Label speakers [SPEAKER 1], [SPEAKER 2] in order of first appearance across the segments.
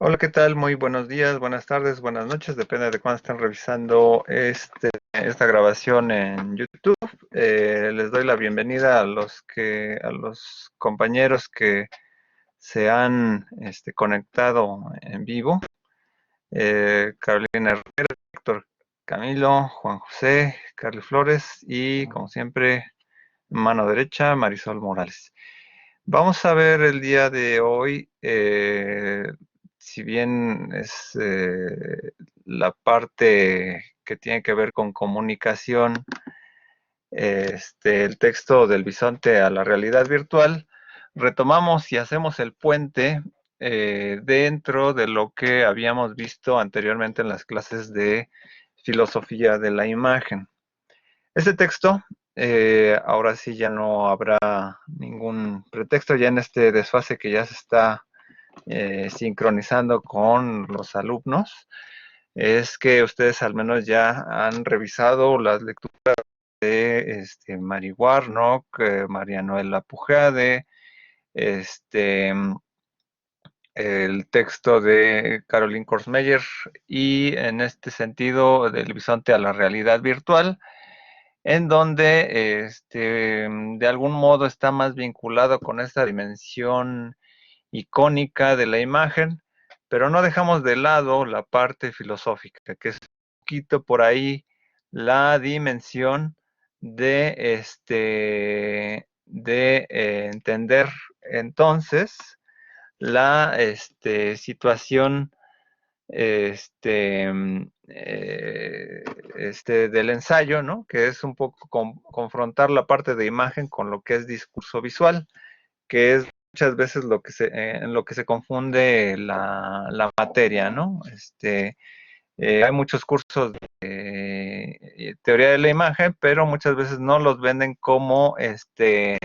[SPEAKER 1] Hola, ¿qué tal? Muy buenos días, buenas tardes, buenas noches, depende de cuándo estén revisando esta grabación en YouTube. Les doy la bienvenida a los compañeros que se han conectado en vivo. Carolina Herrera, Héctor Camilo, Juan José, Carlos Flores y, como siempre, mano derecha, Marisol Morales. Vamos a ver el día de hoy, si bien es la parte que tiene que ver con comunicación, el texto del bisonte a la realidad virtual, retomamos y hacemos el puente dentro de lo que habíamos visto anteriormente en las clases de filosofía de la imagen. Este texto, ahora sí ya no habrá ningún pretexto ya en este desfase que ya se está sincronizando con los alumnos, es que ustedes al menos ya han revisado las lecturas de Mary Warnock, María Noela Pujade, este, el texto de Caroline Korsmeyer y en este sentido del bisonte a la realidad virtual, en donde de algún modo está más vinculado con esta dimensión icónica de la imagen, pero no dejamos de lado la parte filosófica, que es un poquito por ahí la dimensión de entender entonces la situación del ensayo, ¿no? Que es un poco confrontar la parte de imagen con lo que es discurso visual, que es muchas veces en lo que se confunde la materia, ¿no? Hay muchos cursos de teoría de la imagen, pero muchas veces no los venden como de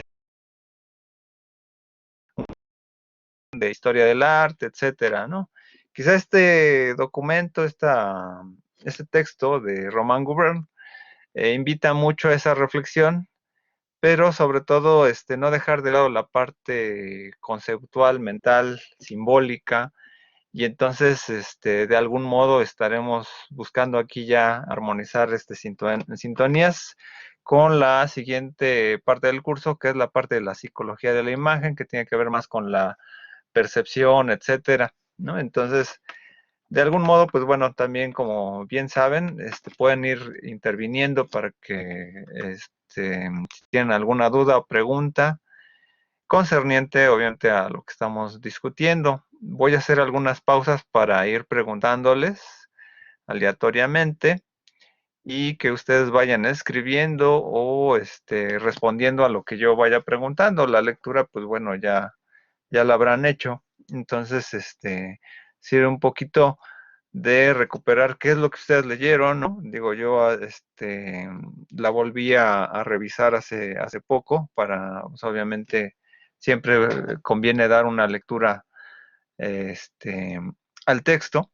[SPEAKER 1] historia del arte, etcétera, ¿no? Quizá este documento, este texto de Romain Gourbet invita mucho a esa reflexión, pero sobre todo no dejar de lado la parte conceptual, mental, simbólica, y entonces de algún modo estaremos buscando aquí ya armonizar sintonías con la siguiente parte del curso, que es la parte de la psicología de la imagen, que tiene que ver más con la percepción, etcétera, ¿no? Entonces, de algún modo, pues bueno, también como bien saben, pueden ir interviniendo para que, si tienen alguna duda o pregunta concerniente, obviamente, a lo que estamos discutiendo. Voy a hacer algunas pausas para ir preguntándoles aleatoriamente y que ustedes vayan escribiendo o respondiendo a lo que yo vaya preguntando. La lectura, pues bueno, ya la habrán hecho. Entonces, sirve un poquito de recuperar qué es lo que ustedes leyeron, ¿no? Digo, yo la volví a revisar hace poco para, pues, obviamente, siempre conviene dar una lectura este, al texto.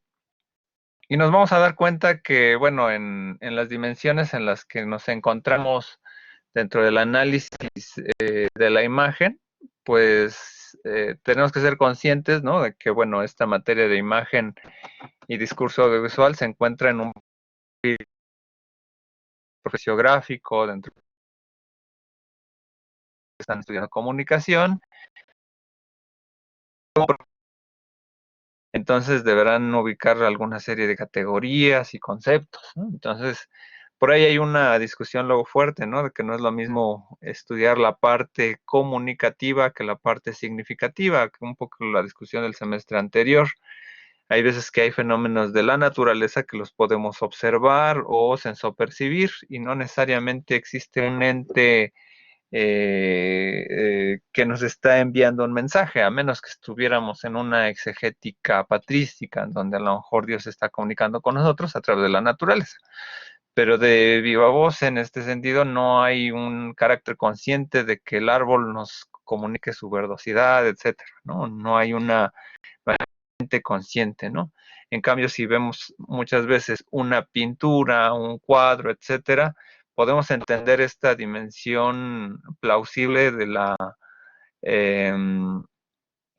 [SPEAKER 1] Y nos vamos a dar cuenta que, bueno, en las dimensiones en las que nos encontramos dentro del análisis de la imagen, pues tenemos que ser conscientes, ¿no? De que, bueno, esta materia de imagen y discurso audiovisual se encuentra en un profesio gráfico, dentro de que están estudiando comunicación, entonces deberán ubicar alguna serie de categorías y conceptos, ¿no? Entonces, por ahí hay una discusión luego fuerte, ¿no? De que no es lo mismo estudiar la parte comunicativa que la parte significativa, que un poco la discusión del semestre anterior. Hay veces que hay fenómenos de la naturaleza que los podemos observar o sensopercibir y no necesariamente existe un ente que nos está enviando un mensaje, a menos que estuviéramos en una exegética patrística, en donde a lo mejor Dios está comunicando con nosotros a través de la naturaleza. Pero de viva voz, en este sentido, no hay un carácter consciente de que el árbol nos comunique su verdosidad, etcétera, ¿no? No hay una mente consciente, ¿no? En cambio, si vemos muchas veces una pintura, un cuadro, etcétera, podemos entender esta dimensión plausible de la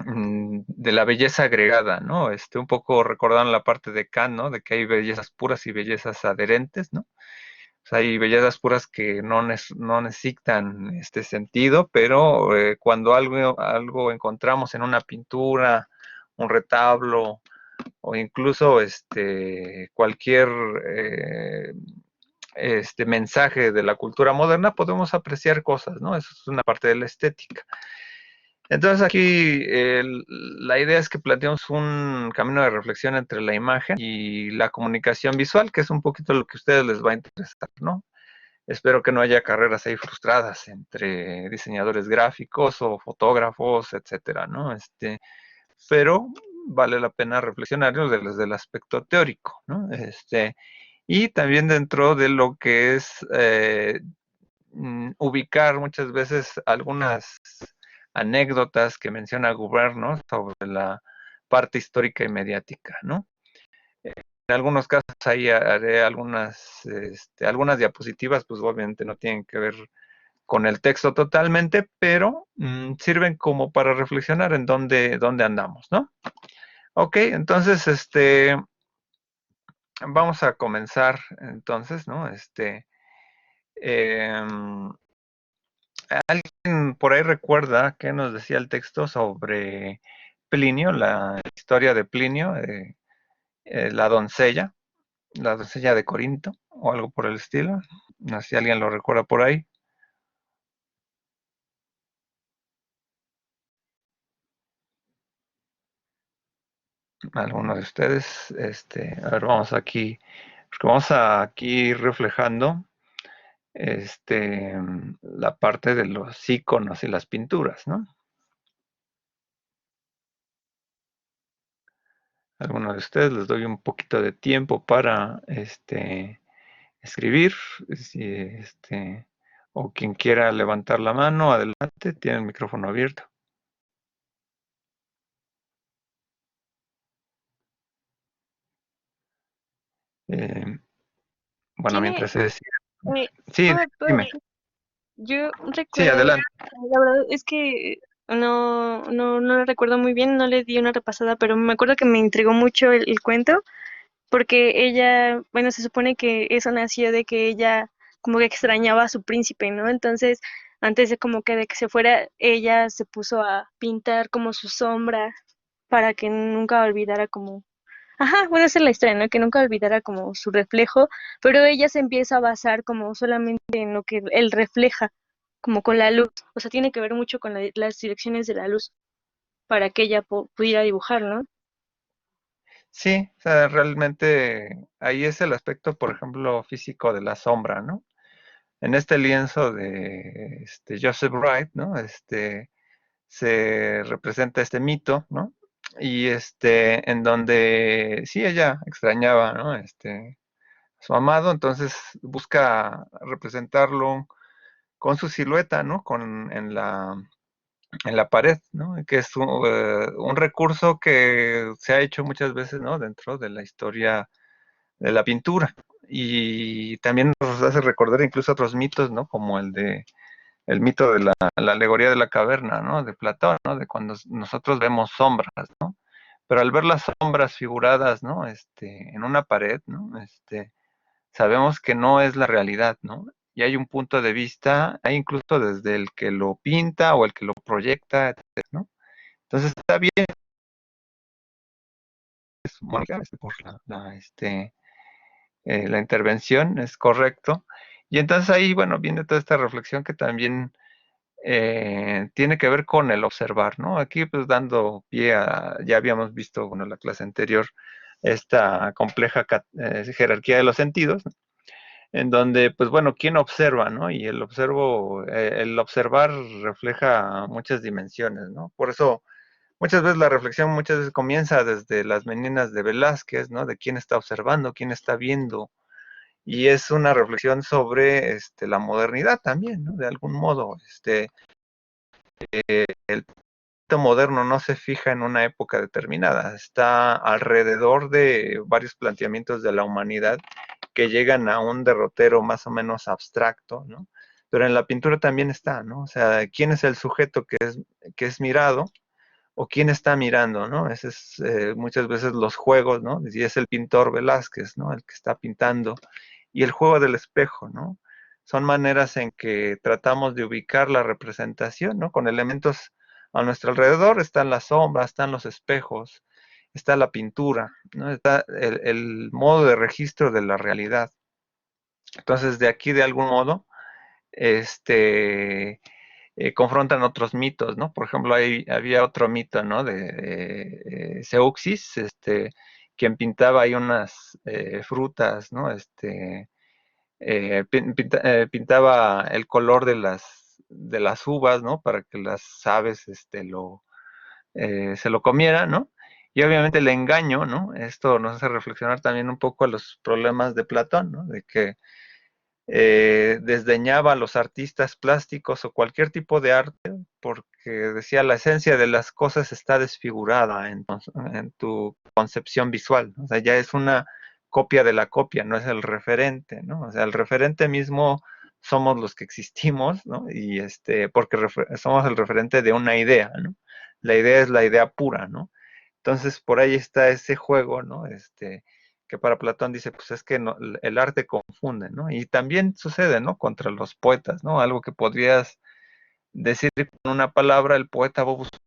[SPEAKER 1] de la belleza agregada, ¿no? Un poco recordando la parte de Kant, ¿no? De que hay bellezas puras y bellezas adherentes, ¿no? O sea, hay bellezas puras que no necesitan este sentido, pero cuando algo encontramos en una pintura, un retablo, o incluso cualquier mensaje de la cultura moderna, podemos apreciar cosas, ¿no? Eso es una parte de la estética. Entonces aquí la idea es que planteemos un camino de reflexión entre la imagen y la comunicación visual, que es un poquito lo que a ustedes les va a interesar, ¿no? Espero que no haya carreras ahí frustradas entre diseñadores gráficos o fotógrafos, etcétera, ¿no? Pero vale la pena reflexionar desde el aspecto teórico, ¿no? Y también dentro de lo que es ubicar muchas veces algunas anécdotas que menciona Gubern, ¿no? Sobre la parte histórica y mediática, ¿no? En algunos casos ahí haré algunas diapositivas, pues obviamente no tienen que ver con el texto totalmente, pero sirven como para reflexionar en dónde andamos, ¿no? Ok, entonces, vamos a comenzar entonces, ¿no? Eh, ¿Alguien por ahí recuerda qué nos decía el texto sobre Plinio, la historia de Plinio, la doncella de Corinto, o algo por el estilo? No sé si alguien lo recuerda por ahí. Alguno de ustedes, a ver, vamos aquí, porque vamos aquí ir reflejando, la parte de los iconos y las pinturas, ¿no? Alguno de ustedes les doy un poquito de tiempo para, escribir, si, o quien quiera levantar la mano, adelante, tiene el micrófono abierto. Eh, bueno,
[SPEAKER 2] Tiene,
[SPEAKER 1] mientras se decide.
[SPEAKER 2] eh,
[SPEAKER 1] Sí, dime.
[SPEAKER 2] yo
[SPEAKER 1] Sí,
[SPEAKER 2] recuerdo,
[SPEAKER 1] adelante.
[SPEAKER 2] la verdad es que no lo recuerdo muy bien, no le di una repasada, pero me acuerdo que me intrigó mucho el cuento, porque ella, bueno, se supone que eso nació de que ella como que extrañaba a su príncipe, ¿no? Entonces, antes de como que de que se fuera, ella se puso a pintar como su sombra para que nunca olvidara como. Ajá, bueno, esa es la historia, ¿no? Que nunca olvidara como su reflejo, pero ella se empieza a basar como solamente en lo que él refleja, como con la luz. O sea, tiene que ver mucho con las direcciones de la luz para que ella pudiera dibujar, ¿no?
[SPEAKER 1] Sí, o sea, realmente ahí es el aspecto, por ejemplo, físico de la sombra, ¿no? En este lienzo de Joseph Wright, ¿no? Se representa este mito, ¿no? Y en donde sí ella extrañaba, ¿no? A su amado, entonces busca representarlo con su silueta, ¿no? En la pared, ¿no? Que es un recurso que se ha hecho muchas veces, ¿no? Dentro de la historia de la pintura. Y también nos hace recordar incluso otros mitos, ¿no? Como el mito de la alegoría de la caverna, ¿no? De Platón, ¿no? De cuando nosotros vemos sombras, ¿no? Pero al ver las sombras figuradas, ¿no? En una pared, ¿no? Sabemos que no es la realidad, ¿no? Y hay un punto de vista, hay incluso desde el que lo pinta o el que lo proyecta, etcétera, ¿no? Entonces está bien, Mónica, por la intervención, es correcto. Y entonces ahí, bueno, viene toda esta reflexión que también tiene que ver con el observar, ¿no? Aquí, pues, dando pie ya habíamos visto, bueno, en la clase anterior, esta compleja jerarquía de los sentidos, ¿no? En donde, pues bueno, ¿quién observa, no? Y el observar refleja muchas dimensiones, ¿no? Por eso, muchas veces la reflexión muchas veces comienza desde las meninas de Velázquez, ¿no? De quién está observando, quién está viendo, y es una reflexión sobre la modernidad también, ¿no? De algún modo, el proyecto moderno no se fija en una época determinada, está alrededor de varios planteamientos de la humanidad que llegan a un derrotero más o menos abstracto, ¿no? Pero en la pintura también está, ¿no? O sea, ¿quién es el sujeto que es mirado? o quién está mirando, ¿no? Ese es muchas veces los juegos, ¿no? Y es el pintor Velázquez, ¿no? El que está pintando. Y el juego del espejo, ¿no? Son maneras en que tratamos de ubicar la representación, ¿no? Con elementos a nuestro alrededor, están las sombras, están los espejos, está la pintura, ¿no? Está el modo de registro de la realidad. Entonces, de aquí, de algún modo, este, confrontan otros mitos, ¿no? Por ejemplo, había otro mito, ¿no? De Zeuxis, quien pintaba ahí unas frutas, ¿no? Pintaba el color de las uvas, ¿no? Para que las aves, se lo comieran, ¿no? Y obviamente el engaño, ¿no? Esto nos hace reflexionar también un poco a los problemas de Platón, ¿no? De que desdeñaba a los artistas plásticos o cualquier tipo de arte porque decía la esencia de las cosas está desfigurada en tu concepción visual, ¿no? O sea, ya es una copia de la copia, no es el referente, ¿no? O sea, el referente mismo somos los que existimos, ¿no? Y porque somos el referente de una idea, ¿no? La idea es la idea pura, ¿no? Entonces, por ahí está ese juego, ¿no? Que para Platón dice, pues es que no, el arte confunde, ¿no? Y también sucede, ¿no? Contra los poetas, ¿no? Algo que podrías decir con una palabra, el poeta va a buscar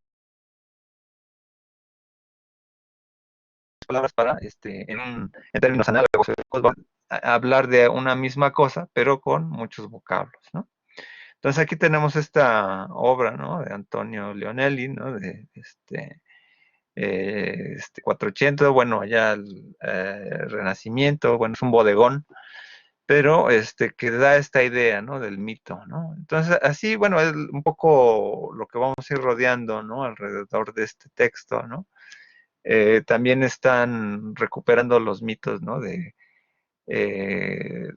[SPEAKER 1] palabras para, en términos análogos, va a hablar de una misma cosa, pero con muchos vocablos, ¿no? Entonces aquí tenemos esta obra, ¿no? De Antonio Leonelli, ¿no? De 480, bueno, allá el Renacimiento, bueno, es un bodegón, pero que da esta idea, ¿no? Del mito, ¿no? Entonces, así, bueno, es un poco lo que vamos a ir rodeando, ¿no? Alrededor de este texto, ¿no? También están recuperando los mitos, ¿no?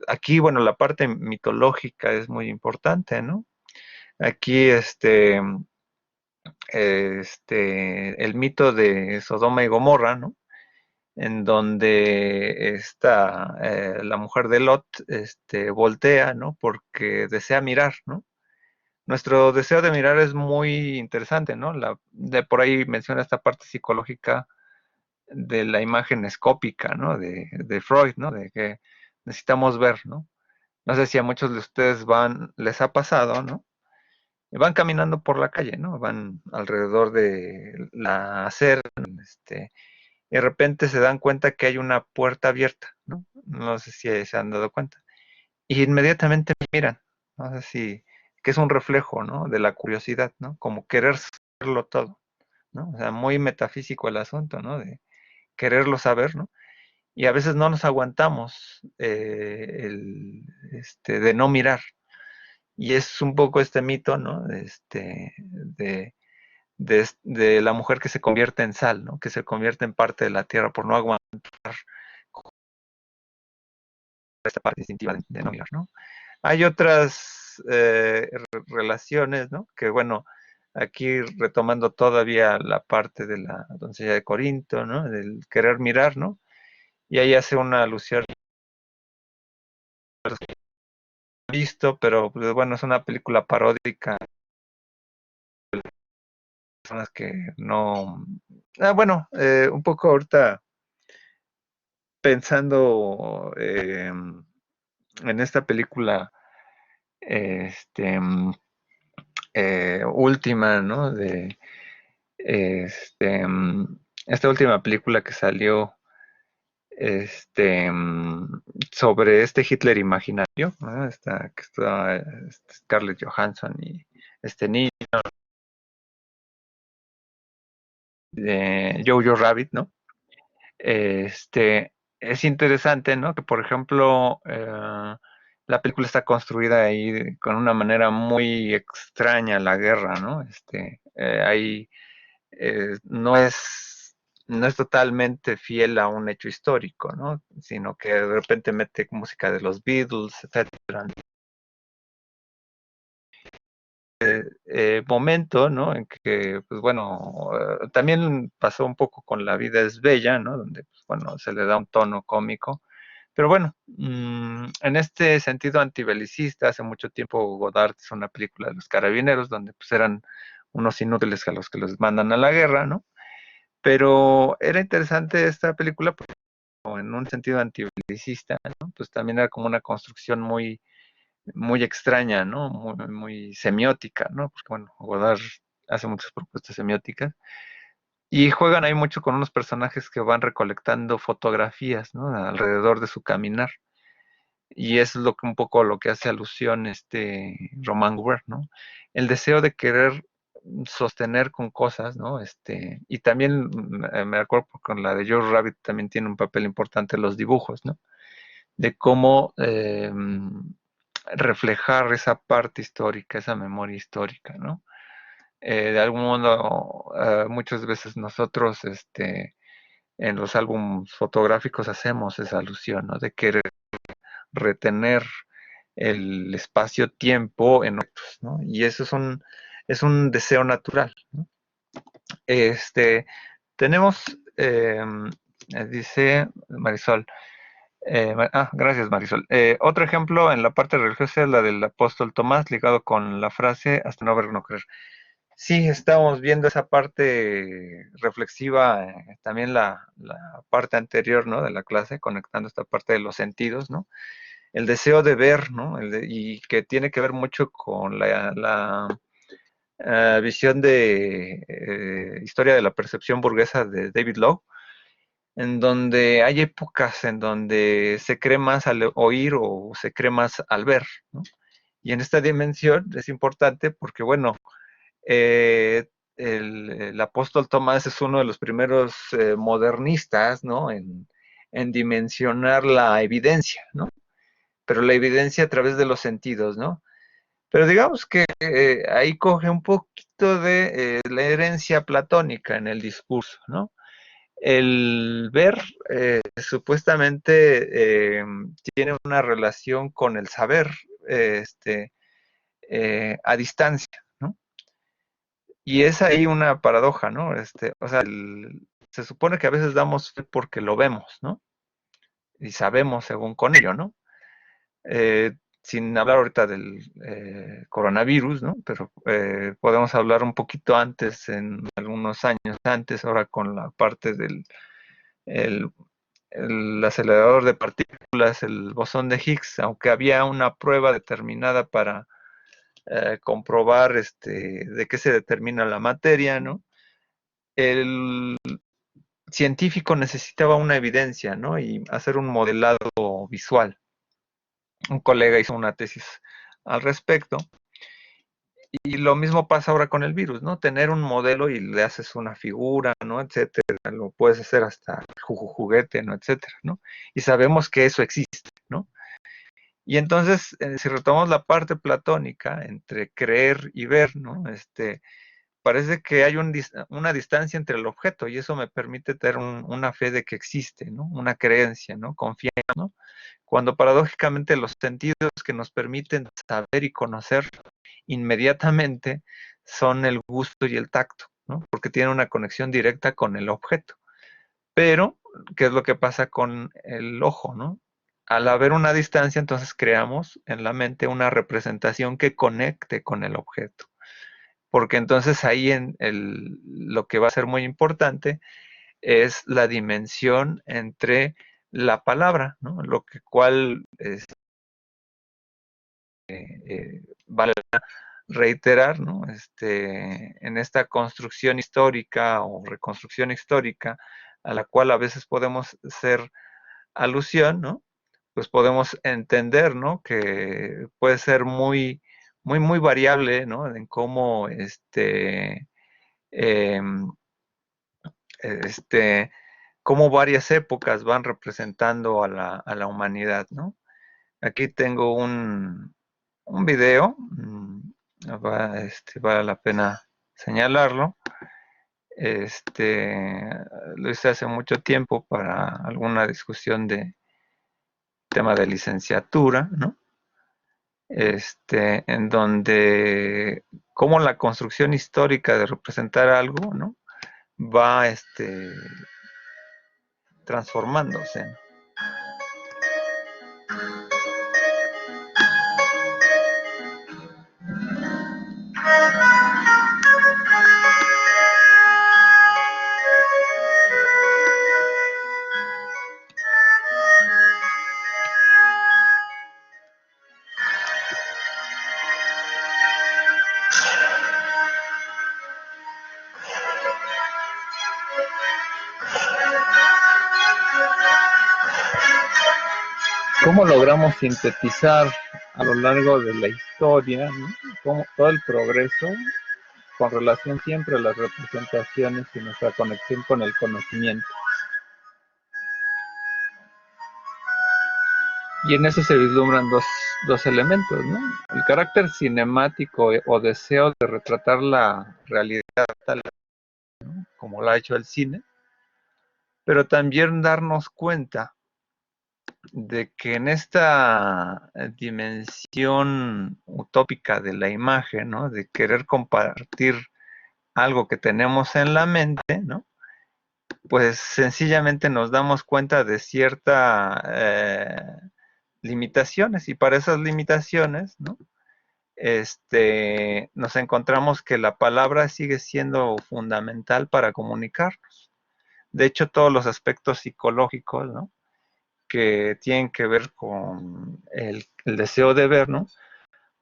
[SPEAKER 1] Aquí, bueno, la parte mitológica es muy importante, ¿no? Aquí, el mito de Sodoma y Gomorra, ¿no? En donde está la mujer de Lot, voltea, ¿no? Porque desea mirar, ¿no? Nuestro deseo de mirar es muy interesante, ¿no? De por ahí menciona esta parte psicológica de la imagen escópica, ¿no? De Freud, ¿no? De que necesitamos ver, ¿no? No sé si a muchos de ustedes les ha pasado, ¿no? Van caminando por la calle, ¿no? Van alrededor de la acera, y de repente se dan cuenta que hay una puerta abierta, ¿no? No sé si se han dado cuenta. Y inmediatamente miran, no sé si, que es un reflejo, ¿no? De la curiosidad, ¿no? Como querer saberlo todo, ¿no? O sea, muy metafísico el asunto, ¿no? De quererlo saber, ¿no? Y a veces no nos aguantamos de no mirar. Y es un poco este mito, ¿no? De la mujer que se convierte en sal, ¿no? Que se convierte en parte de la tierra por no aguantar esta parte instintiva de no mirar, ¿no? Hay otras relaciones, ¿no? Que bueno, aquí retomando todavía la parte de la doncella de Corinto, ¿no? Del querer mirar, ¿no? Y ahí hace una alusión visto, pero pues, bueno, es una película paródica, personas que no... bueno, un poco ahorita pensando en esta película este, última, ¿no? Este, esta última película que salió este, sobre este Hitler imaginario, ¿no? Que está Scarlett Johansson y este niño de Jojo Rabbit, ¿no? Es interesante, ¿no? Que por ejemplo la película está construida ahí con una manera muy extraña, la guerra, ¿no? Ahí no es totalmente fiel a un hecho histórico, ¿no? Sino que de repente mete música de los Beatles, etcétera. Momento, ¿no? En que, pues bueno, también pasó un poco con La vida es bella, ¿no? Donde, pues, bueno, se le da un tono cómico. Pero bueno, en este sentido antibelicista, hace mucho tiempo Godard hizo una película de los carabineros, donde pues eran unos inútiles a los que los mandan a la guerra, ¿no? Pero era interesante esta película pues, en un sentido antibelicista, ¿no? Pues también era como una construcción muy extraña, ¿no? Muy semiótica, ¿no? Porque bueno, Godard hace muchas propuestas semióticas y juegan ahí mucho con unos personajes que van recolectando fotografías, ¿no? Alrededor de su caminar. Y eso es lo que un poco lo que hace alusión Roman Gobert, ¿no? El deseo de querer sostener con cosas, ¿no? Y también me acuerdo con la de George Rabbit también tiene un papel importante los dibujos, ¿no? De cómo reflejar esa parte histórica, esa memoria histórica, ¿no? De algún modo, muchas veces nosotros, en los álbumes fotográficos hacemos esa alusión, ¿no? De querer retener el espacio-tiempo en otros, ¿no? Y eso es un deseo natural, ¿no? Este, tenemos, dice Marisol, gracias Marisol. Otro ejemplo en la parte religiosa es la del apóstol Tomás, ligado con la frase hasta no ver, no creer. Sí, estamos viendo esa parte reflexiva, también la parte anterior, ¿no? De la clase, conectando esta parte de los sentidos, ¿no? El deseo de ver, ¿no? Y que tiene que ver mucho con la visión de historia de la percepción burguesa de David Lowe, en donde hay épocas en donde se cree más al oír o se cree más al ver, ¿no? Y en esta dimensión es importante porque, bueno, eh, el apóstol Tomás es uno de los primeros modernistas, ¿no? En dimensionar la evidencia, ¿no? Pero la evidencia a través de los sentidos, ¿no? Pero digamos que ahí coge un poquito de la herencia platónica en el discurso, ¿no? El ver supuestamente tiene una relación con el saber a distancia, ¿no? Y es ahí una paradoja, ¿no? O sea, se supone que a veces damos fe porque lo vemos, ¿no? Y sabemos según con ello, ¿no? Sin hablar ahorita del coronavirus, ¿no? Pero podemos hablar un poquito antes, en algunos años antes, ahora con la parte del el, el acelerador de partículas, el bosón de Higgs, aunque había una prueba determinada para comprobar de qué se determina la materia, ¿no? El científico necesitaba una evidencia, ¿no? Y hacer un modelado visual. Un colega hizo una tesis al respecto. Y lo mismo pasa ahora con el virus, ¿no? Tener un modelo y le haces una figura, ¿no? Etcétera. Lo puedes hacer hasta juguete, ¿no? Etcétera, ¿no? Y sabemos que eso existe, ¿no? Y entonces, si retomamos la parte platónica entre creer y ver, ¿no? Parece que hay una distancia entre el objeto y eso me permite tener una fe de que existe, ¿no? Una creencia, ¿no? Confiar, ¿no? Cuando paradójicamente los sentidos que nos permiten saber y conocer inmediatamente son el gusto y el tacto, ¿no? Porque tienen una conexión directa con el objeto. Pero, ¿qué es lo que pasa con el ojo, ¿no? Al haber una distancia, entonces creamos en la mente una representación que conecte con el objeto. Porque entonces ahí lo que va a ser muy importante es la dimensión entre la palabra, ¿no? Lo que cual vale reiterar, ¿no? En esta construcción histórica o reconstrucción histórica a la cual a veces podemos hacer alusión, ¿no? Pues podemos entender, ¿no? Que puede ser muy variable, ¿no? En cómo eh, cómo varias épocas van representando a la humanidad, ¿no? Aquí tengo un video, vale la pena señalarlo. Lo hice hace mucho tiempo para alguna discusión de tema de licenciatura, ¿no? En donde cómo la construcción histórica de representar algo, ¿no? Va transformándose. cómo logramos sintetizar a lo largo de la historia, ¿no? Cómo todo el progreso con relación siempre a las representaciones y nuestra conexión con el conocimiento. Y en eso se vislumbran dos elementos, ¿no? El carácter cinemático o deseo de retratar la realidad tal como lo ha hecho el cine, pero también darnos cuenta de que en esta dimensión utópica de la imagen, ¿no? De querer compartir algo que tenemos en la mente, ¿no? Pues sencillamente nos damos cuenta de ciertas limitaciones y para esas limitaciones, ¿no? Nos encontramos que la palabra sigue siendo fundamental para comunicarnos. De hecho, todos los aspectos psicológicos, ¿no? Que tienen que ver con el deseo de ver, ¿no?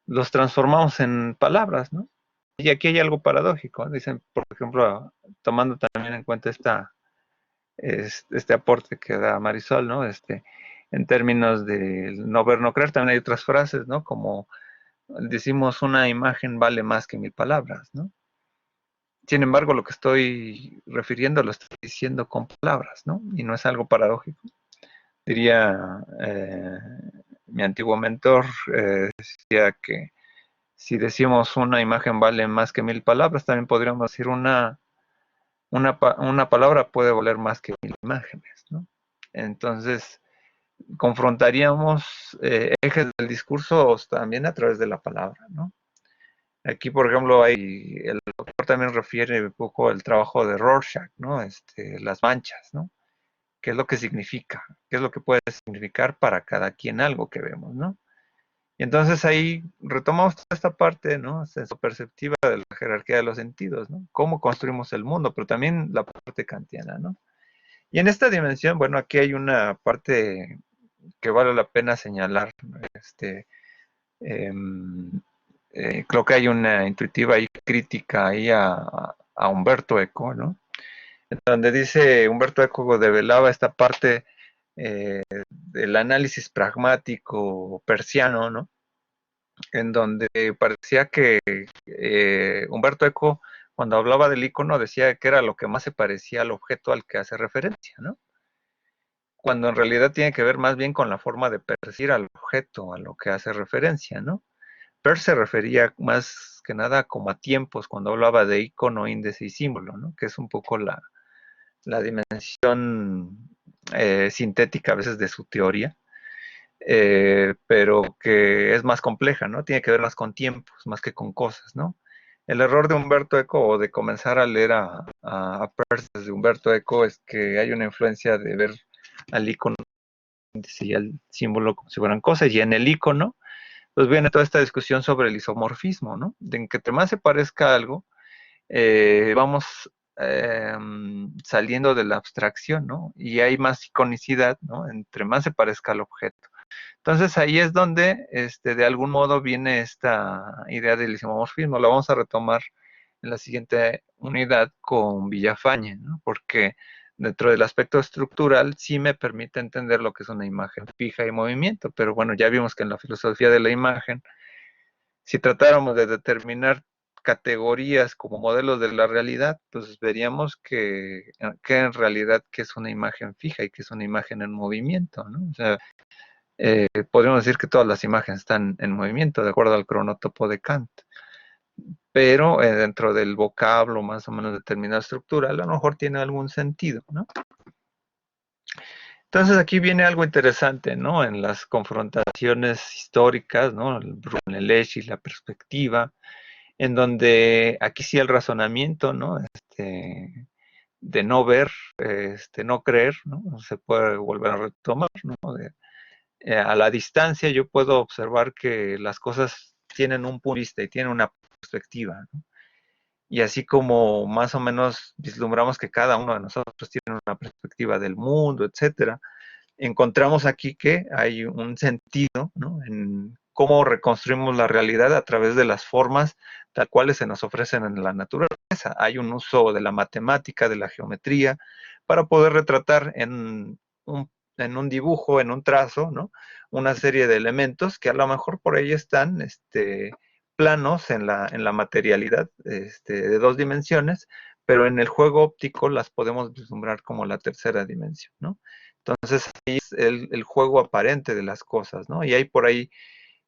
[SPEAKER 1] Los transformamos en palabras, ¿no? Y aquí hay algo paradójico. Dicen, por ejemplo, tomando también en cuenta este aporte que da Marisol, ¿no? En términos de no ver, no creer, también hay otras frases, ¿no? Como decimos, una imagen vale más que 1000 palabras, ¿no? Sin embargo, lo que estoy refiriendo lo estoy diciendo con palabras, ¿no? Y no es algo paradójico. Diría mi antiguo mentor, decía que si decimos una imagen vale más que 1000 palabras, también podríamos decir una palabra puede valer más que 1000 imágenes, ¿no? Entonces, confrontaríamos ejes del discurso también a través de la palabra, ¿no? Aquí, por ejemplo, el doctor también refiere un poco al trabajo de Rorschach, ¿no? Las manchas, ¿no? ¿Qué es lo que significa? ¿Qué es lo que puede significar para cada quien algo que vemos, ¿no? Y entonces ahí retomamos toda esta parte, ¿no? Sensoperceptiva de la jerarquía de los sentidos, ¿no? Cómo construimos el mundo, pero también la parte kantiana, ¿no? Y en esta dimensión, bueno, aquí hay una parte que vale la pena señalar, ¿no? Eh, creo que hay una intuitiva y crítica ahí a Humberto Eco, ¿no? Donde dice Humberto Eco develaba esta parte del análisis pragmático persiano, ¿no? En donde parecía que Humberto Eco, cuando hablaba del icono, decía que era lo que más se parecía al objeto al que hace referencia, ¿no? Cuando en realidad tiene que ver más bien con la forma de percibir al objeto a lo que hace referencia, ¿no? Peirce se refería más que nada como a tiempos cuando hablaba de icono, índice y símbolo, ¿no? Que es un poco la dimensión sintética a veces de su teoría, pero que es más compleja, ¿no? Tiene que ver más con tiempos, más que con cosas, ¿no? El error de Humberto Eco o de comenzar a leer a Peirce desde Humberto Eco es que hay una influencia de ver al icono y al símbolo como si fueran cosas, y en el icono pues viene toda esta discusión sobre el isomorfismo, ¿no? De que entre más se parezca a algo, vamos saliendo de la abstracción, ¿no? Y hay más iconicidad, ¿no? Entre más se parezca al objeto. Entonces ahí es donde, de algún modo, viene esta idea del isomorfismo. La vamos a retomar en la siguiente unidad con Villafañe, ¿no? Porque dentro del aspecto estructural sí me permite entender lo que es una imagen fija y movimiento, pero bueno, ya vimos que en la filosofía de la imagen, si tratáramos de determinar categorías como modelos de la realidad, pues veríamos que en realidad que es una imagen fija y que es una imagen en movimiento, ¿no? O sea, podríamos decir que todas las imágenes están en movimiento, de acuerdo al cronotopo de Kant, pero dentro del vocablo más o menos determinado estructural, a lo mejor tiene algún sentido, ¿no? Entonces aquí viene algo interesante, ¿no? En las confrontaciones históricas, ¿no? El Brunelleschi, la perspectiva, en donde aquí sí el razonamiento, ¿no? De no ver, no creer, ¿no? Se puede volver a retomar, ¿no? A la distancia yo puedo observar que las cosas tienen un punto de vista y tienen una perspectiva, ¿no? Y así como más o menos vislumbramos que cada uno de nosotros tiene una perspectiva del mundo, etcétera, encontramos aquí que hay un sentido, ¿no? En cómo reconstruimos la realidad a través de las formas tal cuales se nos ofrecen en la naturaleza. Hay un uso de la matemática, de la geometría, para poder retratar en un en un dibujo, en un trazo, ¿no? Una serie de elementos que a lo mejor por ahí están planos en la materialidad de dos dimensiones, pero en el juego óptico las podemos vislumbrar como la tercera dimensión, ¿no? Entonces ahí es el juego aparente de las cosas, ¿no? Y ahí por ahí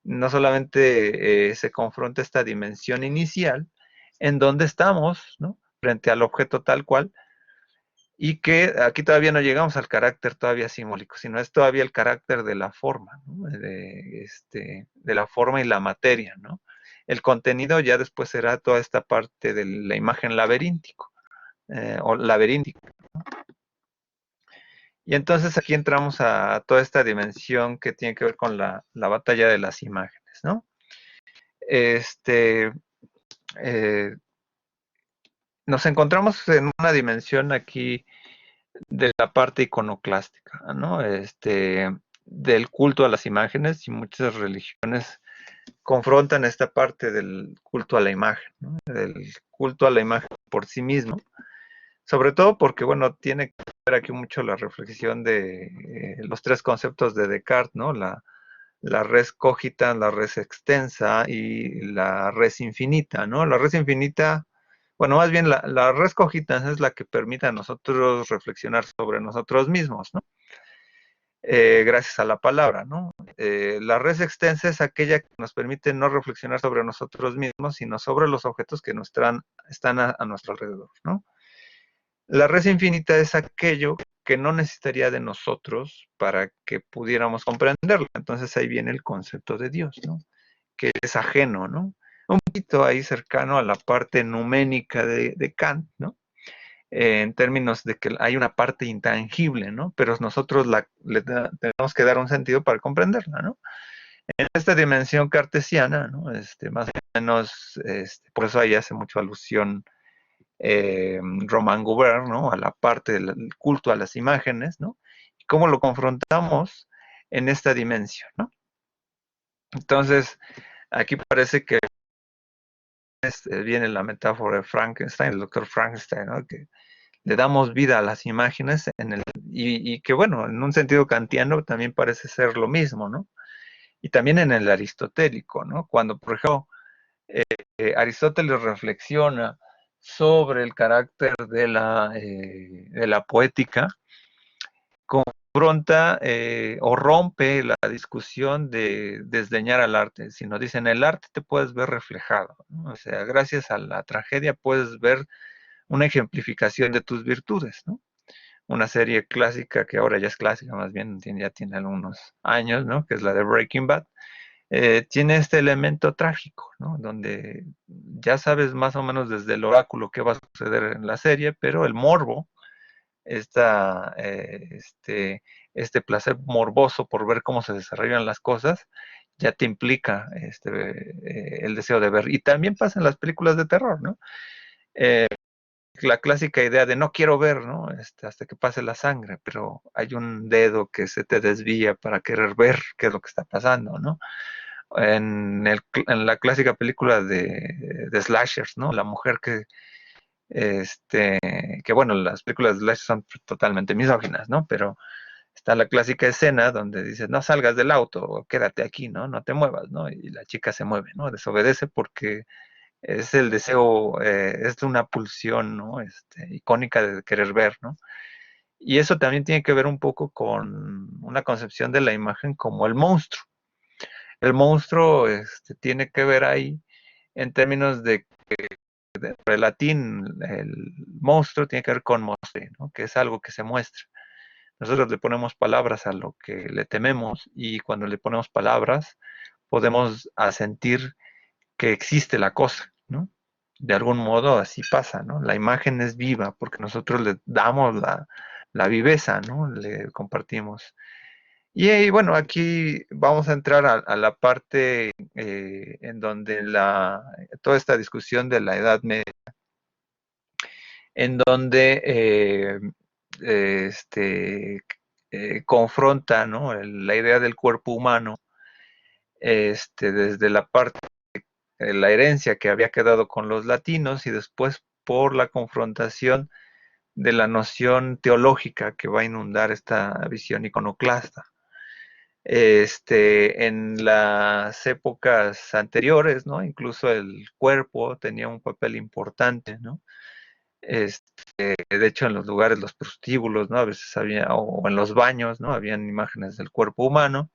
[SPEAKER 1] no solamente se confronta esta dimensión inicial, en donde estamos, ¿no? Frente al objeto tal cual, y que aquí todavía no llegamos al carácter todavía simbólico, sino es todavía el carácter de la forma, ¿no? De la forma y la materia, ¿no? El contenido ya después será toda esta parte de la imagen laberíntico, o laberíntica. Y entonces aquí entramos a toda esta dimensión que tiene que ver con la batalla de las imágenes, ¿no? Este, eh, Nos encontramos en una dimensión aquí de la parte iconoclástica, ¿no? Del culto a las imágenes, y muchas religiones confrontan esta parte del culto a la imagen, ¿no? Del culto a la imagen por sí mismo, sobre todo porque, bueno, tiene que ver aquí mucho la reflexión de los tres conceptos de Descartes, ¿no? La res cogita, la res extensa y la res infinita, ¿no? La res infinita, bueno, más bien la res cogita es la que permite a nosotros reflexionar sobre nosotros mismos, ¿no? Gracias a la palabra, ¿no? La res extensa es aquella que nos permite no reflexionar sobre nosotros mismos, sino sobre los objetos que están a nuestro alrededor, ¿no? La res infinita es aquello que no necesitaría de nosotros para que pudiéramos comprenderlo. Entonces ahí viene el concepto de Dios, ¿no? Que es ajeno, ¿no? Un poquito ahí cercano a la parte numénica de Kant, ¿no? En términos de que hay una parte intangible, ¿no? Pero nosotros tenemos que dar un sentido para comprenderla, ¿no? En esta dimensión cartesiana, ¿no? Más o menos, por eso ahí hace mucho alusión Romain Gobert, ¿no? A la parte del culto a las imágenes, ¿no? Y cómo lo confrontamos en esta dimensión, ¿no? Entonces, aquí parece que viene la metáfora de Frankenstein, el doctor Frankenstein, ¿no? Que le damos vida a las imágenes y que, bueno, en un sentido kantiano también parece ser lo mismo, ¿no? Y también en el aristotélico, ¿no? Cuando, por ejemplo, Aristóteles reflexiona sobre el carácter de la poética, confronta o rompe la discusión de desdeñar al arte, sino dice, en el arte te puedes ver reflejado, ¿no? O sea, gracias a la tragedia puedes ver una ejemplificación de tus virtudes, ¿no? Una serie clásica, que ahora ya es clásica, más bien ya tiene algunos años, ¿no? Que es la de Breaking Bad, tiene este elemento trágico, ¿no? Donde ya sabes más o menos desde el oráculo qué va a suceder en la serie, pero el morbo, esta, placer morboso por ver cómo se desarrollan las cosas, ya te implica el deseo de ver. Y también pasa en las películas de terror, ¿no? La clásica idea de no quiero ver, ¿no? Hasta que pase la sangre, pero hay un dedo que se te desvía para querer ver qué es lo que está pasando, ¿no? En la clásica película de slashers, ¿no? La mujer este, que bueno, las películas de slashers son totalmente misóginas, ¿no? Pero está la clásica escena donde dices, no salgas del auto, quédate aquí, ¿no? No te muevas, ¿no? Y la chica se mueve, ¿no? Desobedece porque es el deseo, es una pulsión, ¿no? Icónica de querer ver, ¿no? Y eso también tiene que ver un poco con una concepción de la imagen como el monstruo. El monstruo tiene que ver ahí en términos de latín, el monstruo tiene que ver con mostre, ¿no? Que es algo que se muestra. Nosotros le ponemos palabras a lo que le tememos y cuando le ponemos palabras podemos asentir que existe la cosa, ¿no? De algún modo así pasa, ¿no? La imagen es viva porque nosotros le damos la viveza, ¿no? Le compartimos. Y bueno, aquí vamos a entrar a la parte en donde toda esta discusión de la Edad Media, en donde confronta, ¿no? La idea del cuerpo humano desde la parte de la herencia que había quedado con los latinos y después por la confrontación de la noción teológica que va a inundar esta visión iconoclasta. En las épocas anteriores, ¿no? Incluso el cuerpo tenía un papel importante, ¿no? De hecho, en los lugares, los prostíbulos, ¿no? A veces había, o en los baños, ¿no? Habían imágenes del cuerpo humano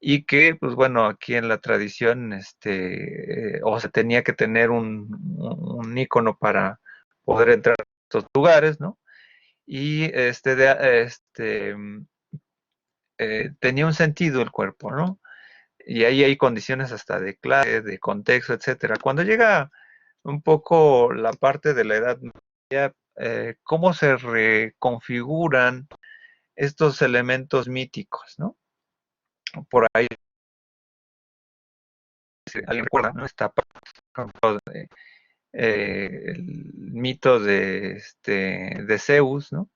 [SPEAKER 1] y que, pues bueno, aquí en la tradición, o se tenía que tener un ícono para poder entrar a estos lugares, ¿no? Y tenía un sentido el cuerpo, ¿no? Y ahí hay condiciones hasta de clase, de contexto, etcétera. Cuando llega un poco la parte de la Edad Media, cómo se reconfiguran estos elementos míticos, ¿no? Por ahí, si alguien recuerda, ¿no? Está el mito de Zeus, ¿no?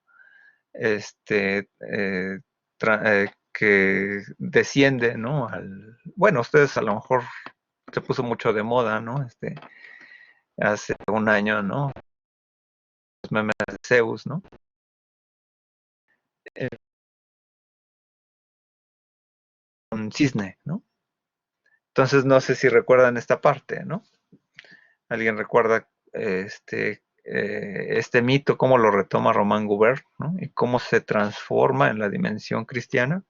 [SPEAKER 1] Que desciende, ¿no? Bueno, ustedes a lo mejor se puso mucho de moda, ¿no? Hace un año, ¿no? Los memes de Zeus, ¿no? Un cisne, ¿no? Entonces no sé si recuerdan esta parte, ¿no? ¿Alguien recuerda este mito, cómo lo retoma Román Gubern, ¿no? Y cómo se transforma en la dimensión cristiana?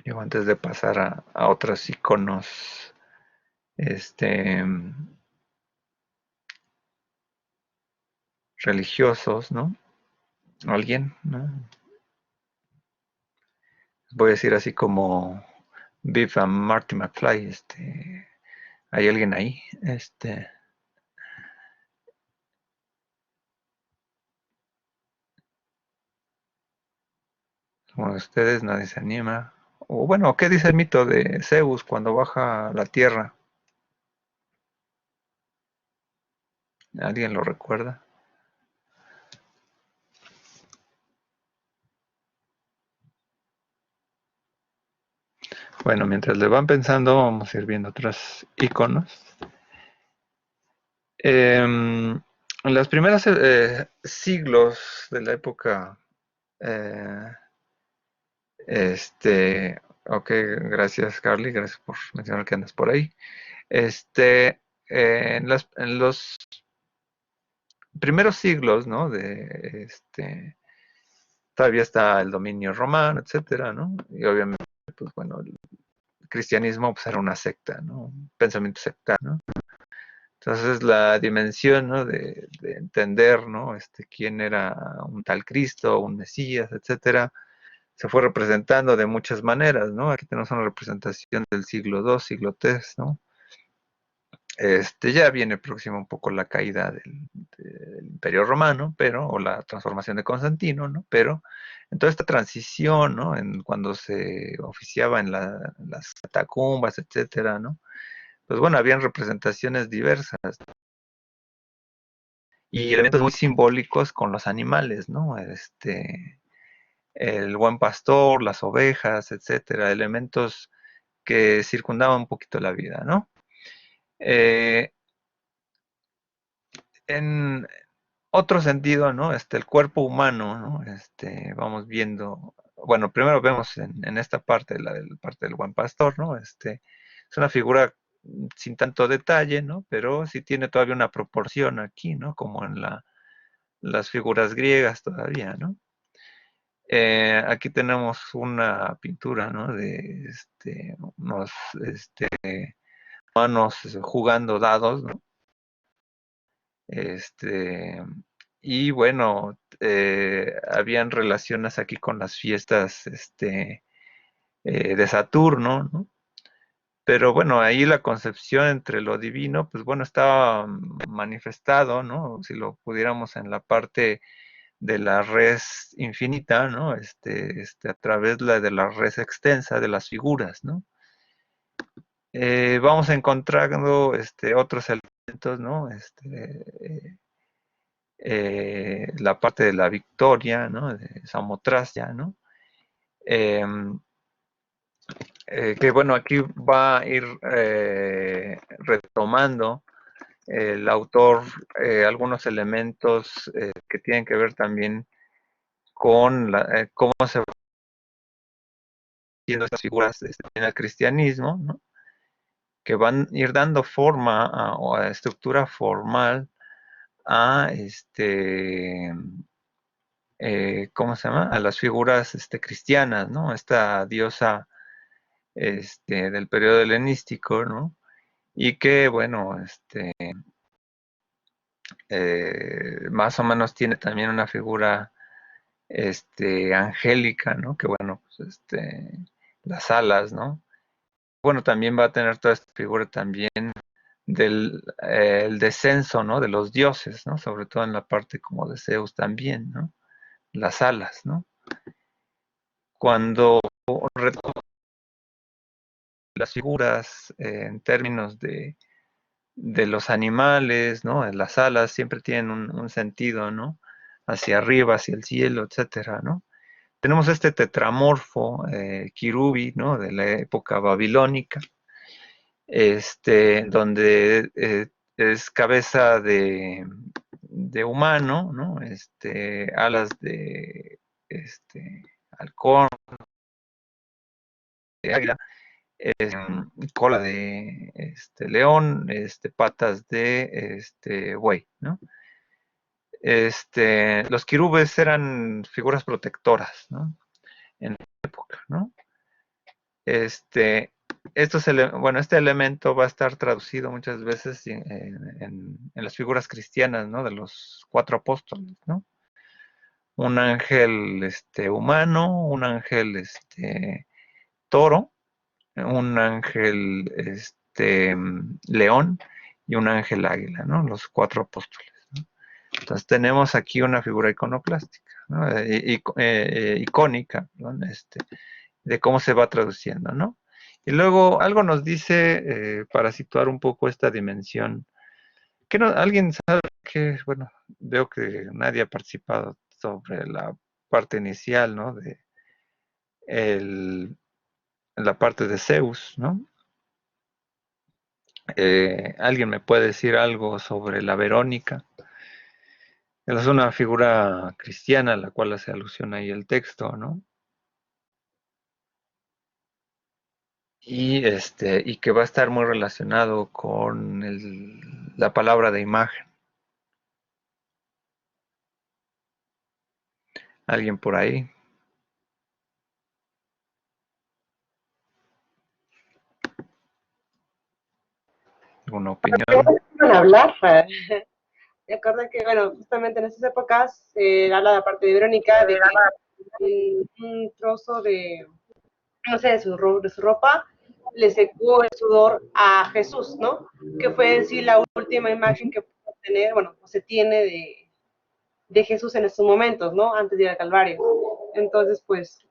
[SPEAKER 1] Digo, antes de pasar a otros iconos, religiosos, ¿no? ¿Alguien? ¿No? Voy a decir así como Biff and Marty McFly, ¿hay alguien ahí? Como ustedes, nadie se anima. O bueno, ¿qué dice el mito de Zeus cuando baja a la tierra? ¿Alguien lo recuerda? Bueno, mientras le van pensando, vamos a ir viendo otros iconos. En los primeros siglos de la época, eh, ok, gracias Carly, gracias por mencionar que andas por ahí. En los primeros siglos, ¿no? Todavía está el dominio romano, etcétera, ¿no? Y obviamente, pues bueno, el cristianismo pues, era una secta, ¿no? Un pensamiento sectario, ¿no? Entonces la dimensión, ¿no? de entender, ¿no? Quién era un tal Cristo, un Mesías, etcétera, se fue representando de muchas maneras, ¿no? Aquí tenemos una representación del siglo II, siglo III, ¿no? Ya viene próxima un poco la caída del Imperio Romano, o la transformación de Constantino, ¿no? Pero en toda esta transición, ¿no? Cuando se oficiaba en las catacumbas, etcétera, ¿no? Pues bueno, habían representaciones diversas y elementos muy simbólicos con los animales, ¿no? El buen pastor, las ovejas, etcétera, elementos que circundaban un poquito la vida, ¿no? En otro sentido, ¿no? El cuerpo humano, ¿no? Vamos viendo, bueno, primero vemos en esta parte, parte del buen pastor, ¿no? Es una figura sin tanto detalle, ¿no? Pero sí tiene todavía una proporción aquí, ¿no? Como en las figuras griegas todavía, ¿no? Aquí tenemos una pintura, ¿no? De unos humanos jugando dados, ¿no? Y bueno, habían relaciones aquí con las fiestas de Saturno, ¿no? Pero bueno, ahí la concepción entre lo divino, pues bueno, estaba manifestado, ¿no? Si lo pudiéramos en la parte de la res infinita, ¿no? A través de la res extensa de las figuras, ¿no? Vamos encontrando otros elementos, ¿no? La parte de la victoria, ¿no? De Samotracia, ¿no? que bueno, aquí va a ir retomando el autor algunos elementos que tienen que ver también con cómo se van viendo estas figuras en el cristianismo, ¿no? Que van a ir dando forma o a estructura formal a ¿cómo se llama? A las figuras cristianas, ¿no? Esta diosa del periodo helenístico, ¿no? Y que, bueno, más o menos tiene también una figura angélica, ¿no? Que bueno, pues las alas, ¿no? Bueno, también va a tener toda esta figura también del el descenso, ¿no? De los dioses, ¿no? Sobre todo en la parte como de Zeus también, ¿no? Las alas, ¿no? Cuando las figuras en términos de los animales, ¿no? Las alas siempre tienen un sentido, ¿no? Hacia arriba, hacia el cielo, etcétera, ¿no? Tenemos este tetramorfo, Kirubi, ¿no? De la época babilónica, donde es cabeza de humano, ¿no? Alas de halcón, de águila, cola de león, patas de buey, ¿no? Los quirubes eran figuras protectoras, ¿no? En la época, ¿no? Este, bueno, este elemento va a estar traducido muchas veces en las figuras cristianas, ¿no? De los cuatro apóstoles, ¿no? Un ángel humano, un ángel toro, un ángel león y un ángel águila, ¿no? Los cuatro apóstoles, ¿no? Entonces tenemos aquí una figura iconoclástica, ¿no? Icónica, ¿no? De cómo se va traduciendo, ¿no? Y luego algo nos dice, para situar un poco esta dimensión, que no, alguien sabe que, bueno, veo que nadie ha participado sobre la parte inicial, ¿no? De la parte de Zeus, ¿no? ¿Alguien me puede decir algo sobre la Verónica? Es una figura cristiana a la cual hace alusión ahí el texto, ¿no? Y que va a estar muy relacionado con la palabra de imagen. ¿Alguien por ahí? ¿Alguna opinión?
[SPEAKER 3] Van a hablar. Me acuerdo que, bueno, justamente en esas épocas se habla de la parte de Verónica, de que un trozo de, no sé, de su ropa le secó el sudor a Jesús, ¿no? Que fue en sí la última imagen que pudo tener, bueno, se tiene de Jesús en estos momentos, ¿no? Antes de ir al Calvario. Entonces, pues,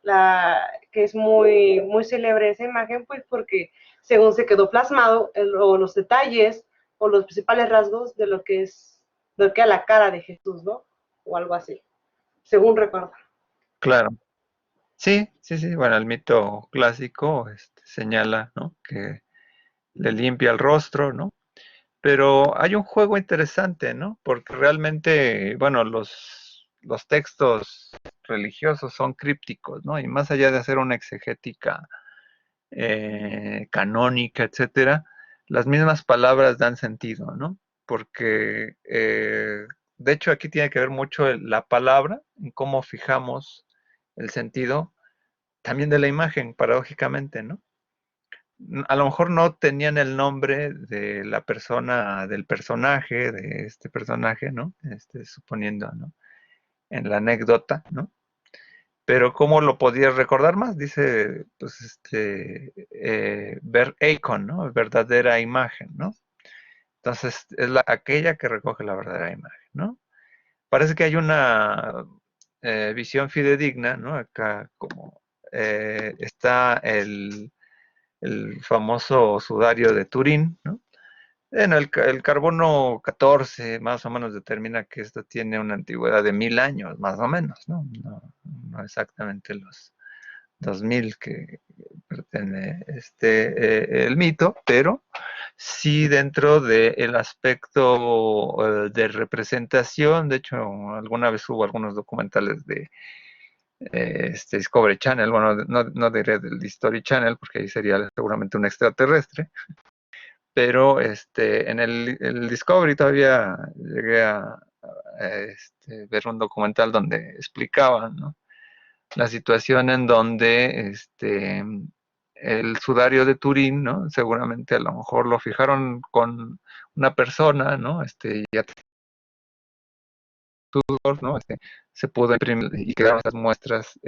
[SPEAKER 3] que es muy, muy célebre esa imagen, pues, porque según se quedó plasmado, o los detalles, o los principales rasgos de lo que es la cara de Jesús, ¿no? O algo así, según recuerdo.
[SPEAKER 1] Claro. Sí, sí, sí. Bueno, el mito clásico señala, ¿no? Que le limpia el rostro, ¿no? Pero hay un juego interesante, ¿no? Porque realmente, bueno, los textos religiosos son crípticos, ¿no? Y más allá de hacer una exegética canónica, etcétera, las mismas palabras dan sentido, ¿no? Porque, de hecho, aquí tiene que ver mucho la palabra, en cómo fijamos el sentido, también de la imagen, paradójicamente, ¿no? A lo mejor no tenían el nombre de la persona, del personaje, de este personaje, ¿no? Suponiendo, ¿no? En la anécdota, ¿no? Pero ¿cómo lo podías recordar más? Dice, pues, ver icon, ¿no? Verdadera imagen, ¿no? Entonces, es aquella que recoge la verdadera imagen, ¿no? Parece que hay una visión fidedigna, ¿no? Acá como está el famoso sudario de Turín, ¿no? El carbono 14 más o menos determina que esto tiene una antigüedad de 1000 años, más o menos, ¿no? No exactamente 2000 que el mito, pero sí dentro del aspecto de representación. De hecho, alguna vez hubo algunos documentales de Discovery Channel, bueno, no diré del History Channel, porque ahí sería seguramente un extraterrestre, pero en el Discovery todavía llegué a ver un documental donde explicaban, ¿no?, la situación en donde el sudario de Turín, ¿no?, seguramente a lo mejor lo fijaron con una persona, ¿no?, ya ¿no? Se pudo imprimir y quedaron las muestras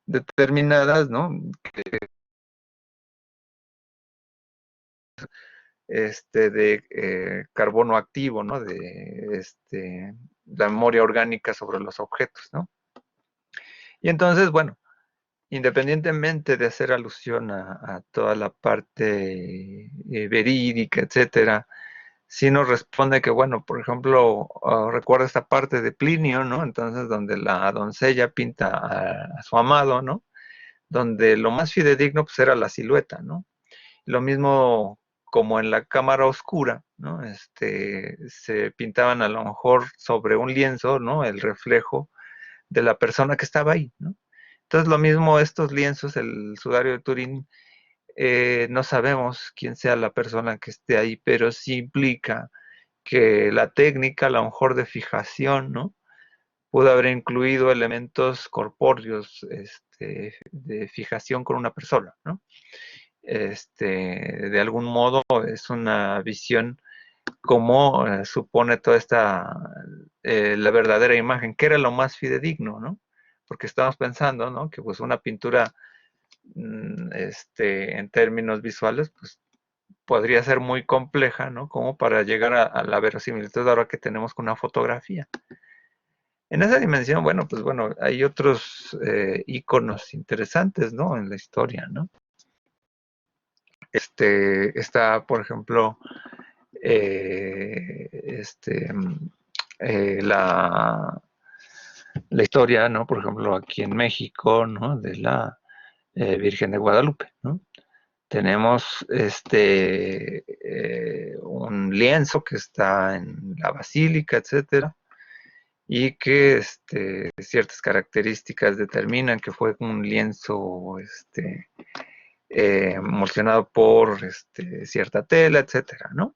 [SPEAKER 1] determinadas, ¿no?, de carbono activo, ¿no?, de la memoria orgánica sobre los objetos, ¿no? Y entonces, bueno, independientemente de hacer alusión a toda la parte verídica, etcétera, sí nos responde que, bueno, por ejemplo, recuerda esta parte de Plinio, ¿no? Entonces, donde la doncella pinta a su amado, ¿no?, donde lo más fidedigno pues era la silueta, ¿no? Lo mismo como en la cámara oscura, ¿no? Se pintaban a lo mejor sobre un lienzo, ¿no?, el reflejo de la persona que estaba ahí, ¿no? Entonces, lo mismo estos lienzos, el sudario de Turín, no sabemos quién sea la persona que esté ahí, pero sí implica que la técnica, a lo mejor de fijación, ¿no?, pudo haber incluido elementos corpóreos de fijación con una persona, ¿no? De algún modo es una visión como supone toda la verdadera imagen, que era lo más fidedigno, ¿no? Porque estamos pensando, ¿no?, que pues una pintura en términos visuales, pues podría ser muy compleja, ¿no?, como para llegar a la verosimilitud ahora que tenemos con una fotografía. En esa dimensión, bueno, pues bueno, hay otros íconos interesantes, ¿no?, en la historia, ¿no? Está, por ejemplo, eh, este, la historia, ¿no?, por ejemplo, aquí en México, ¿no?, de la Virgen de Guadalupe, ¿no? Tenemos un lienzo que está en la basílica, etcétera, y que ciertas características determinan que fue un lienzo emulsionado por cierta tela, etcétera, ¿no?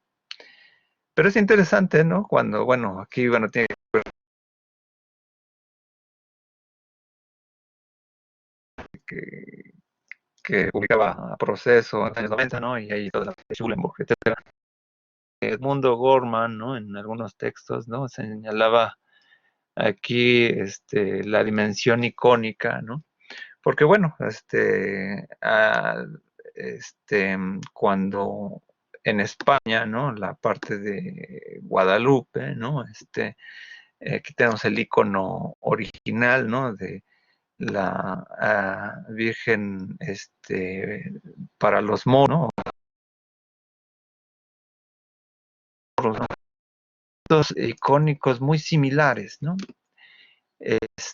[SPEAKER 1] Pero es interesante, ¿no?, cuando, bueno, aquí, bueno, tiene que, que publicaba a Proceso en los años 90, ¿no?, y ahí toda la de Schulenburg, etcétera. Edmundo Gorman, ¿no?, en algunos textos, ¿no?, señalaba aquí la dimensión icónica, ¿no? Porque, bueno, cuando en España, ¿no?, la parte de Guadalupe, ¿no?, aquí tenemos el icono original, ¿no?, de la Virgen para los moros, ¿no?, icónicos muy similares, ¿no?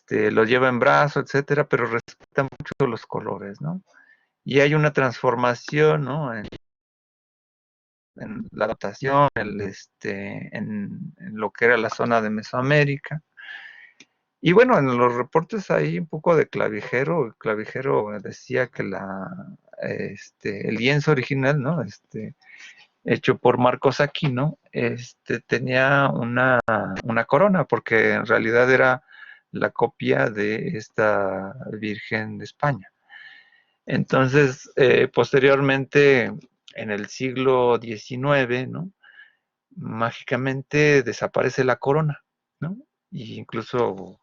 [SPEAKER 1] Lo lleva en brazo, etcétera, pero respeta mucho los colores, ¿no? Y hay una transformación, ¿no?, en la adaptación, en lo que era la zona de Mesoamérica. Y bueno, en los reportes hay un poco de Clavijero. El Clavijero decía que el lienzo original, ¿no?, hecho por Marcos Aquino, tenía una corona, porque en realidad era la copia de esta Virgen de España. Entonces, posteriormente, en el siglo XIX, ¿no?, mágicamente desaparece la corona, ¿no? Y incluso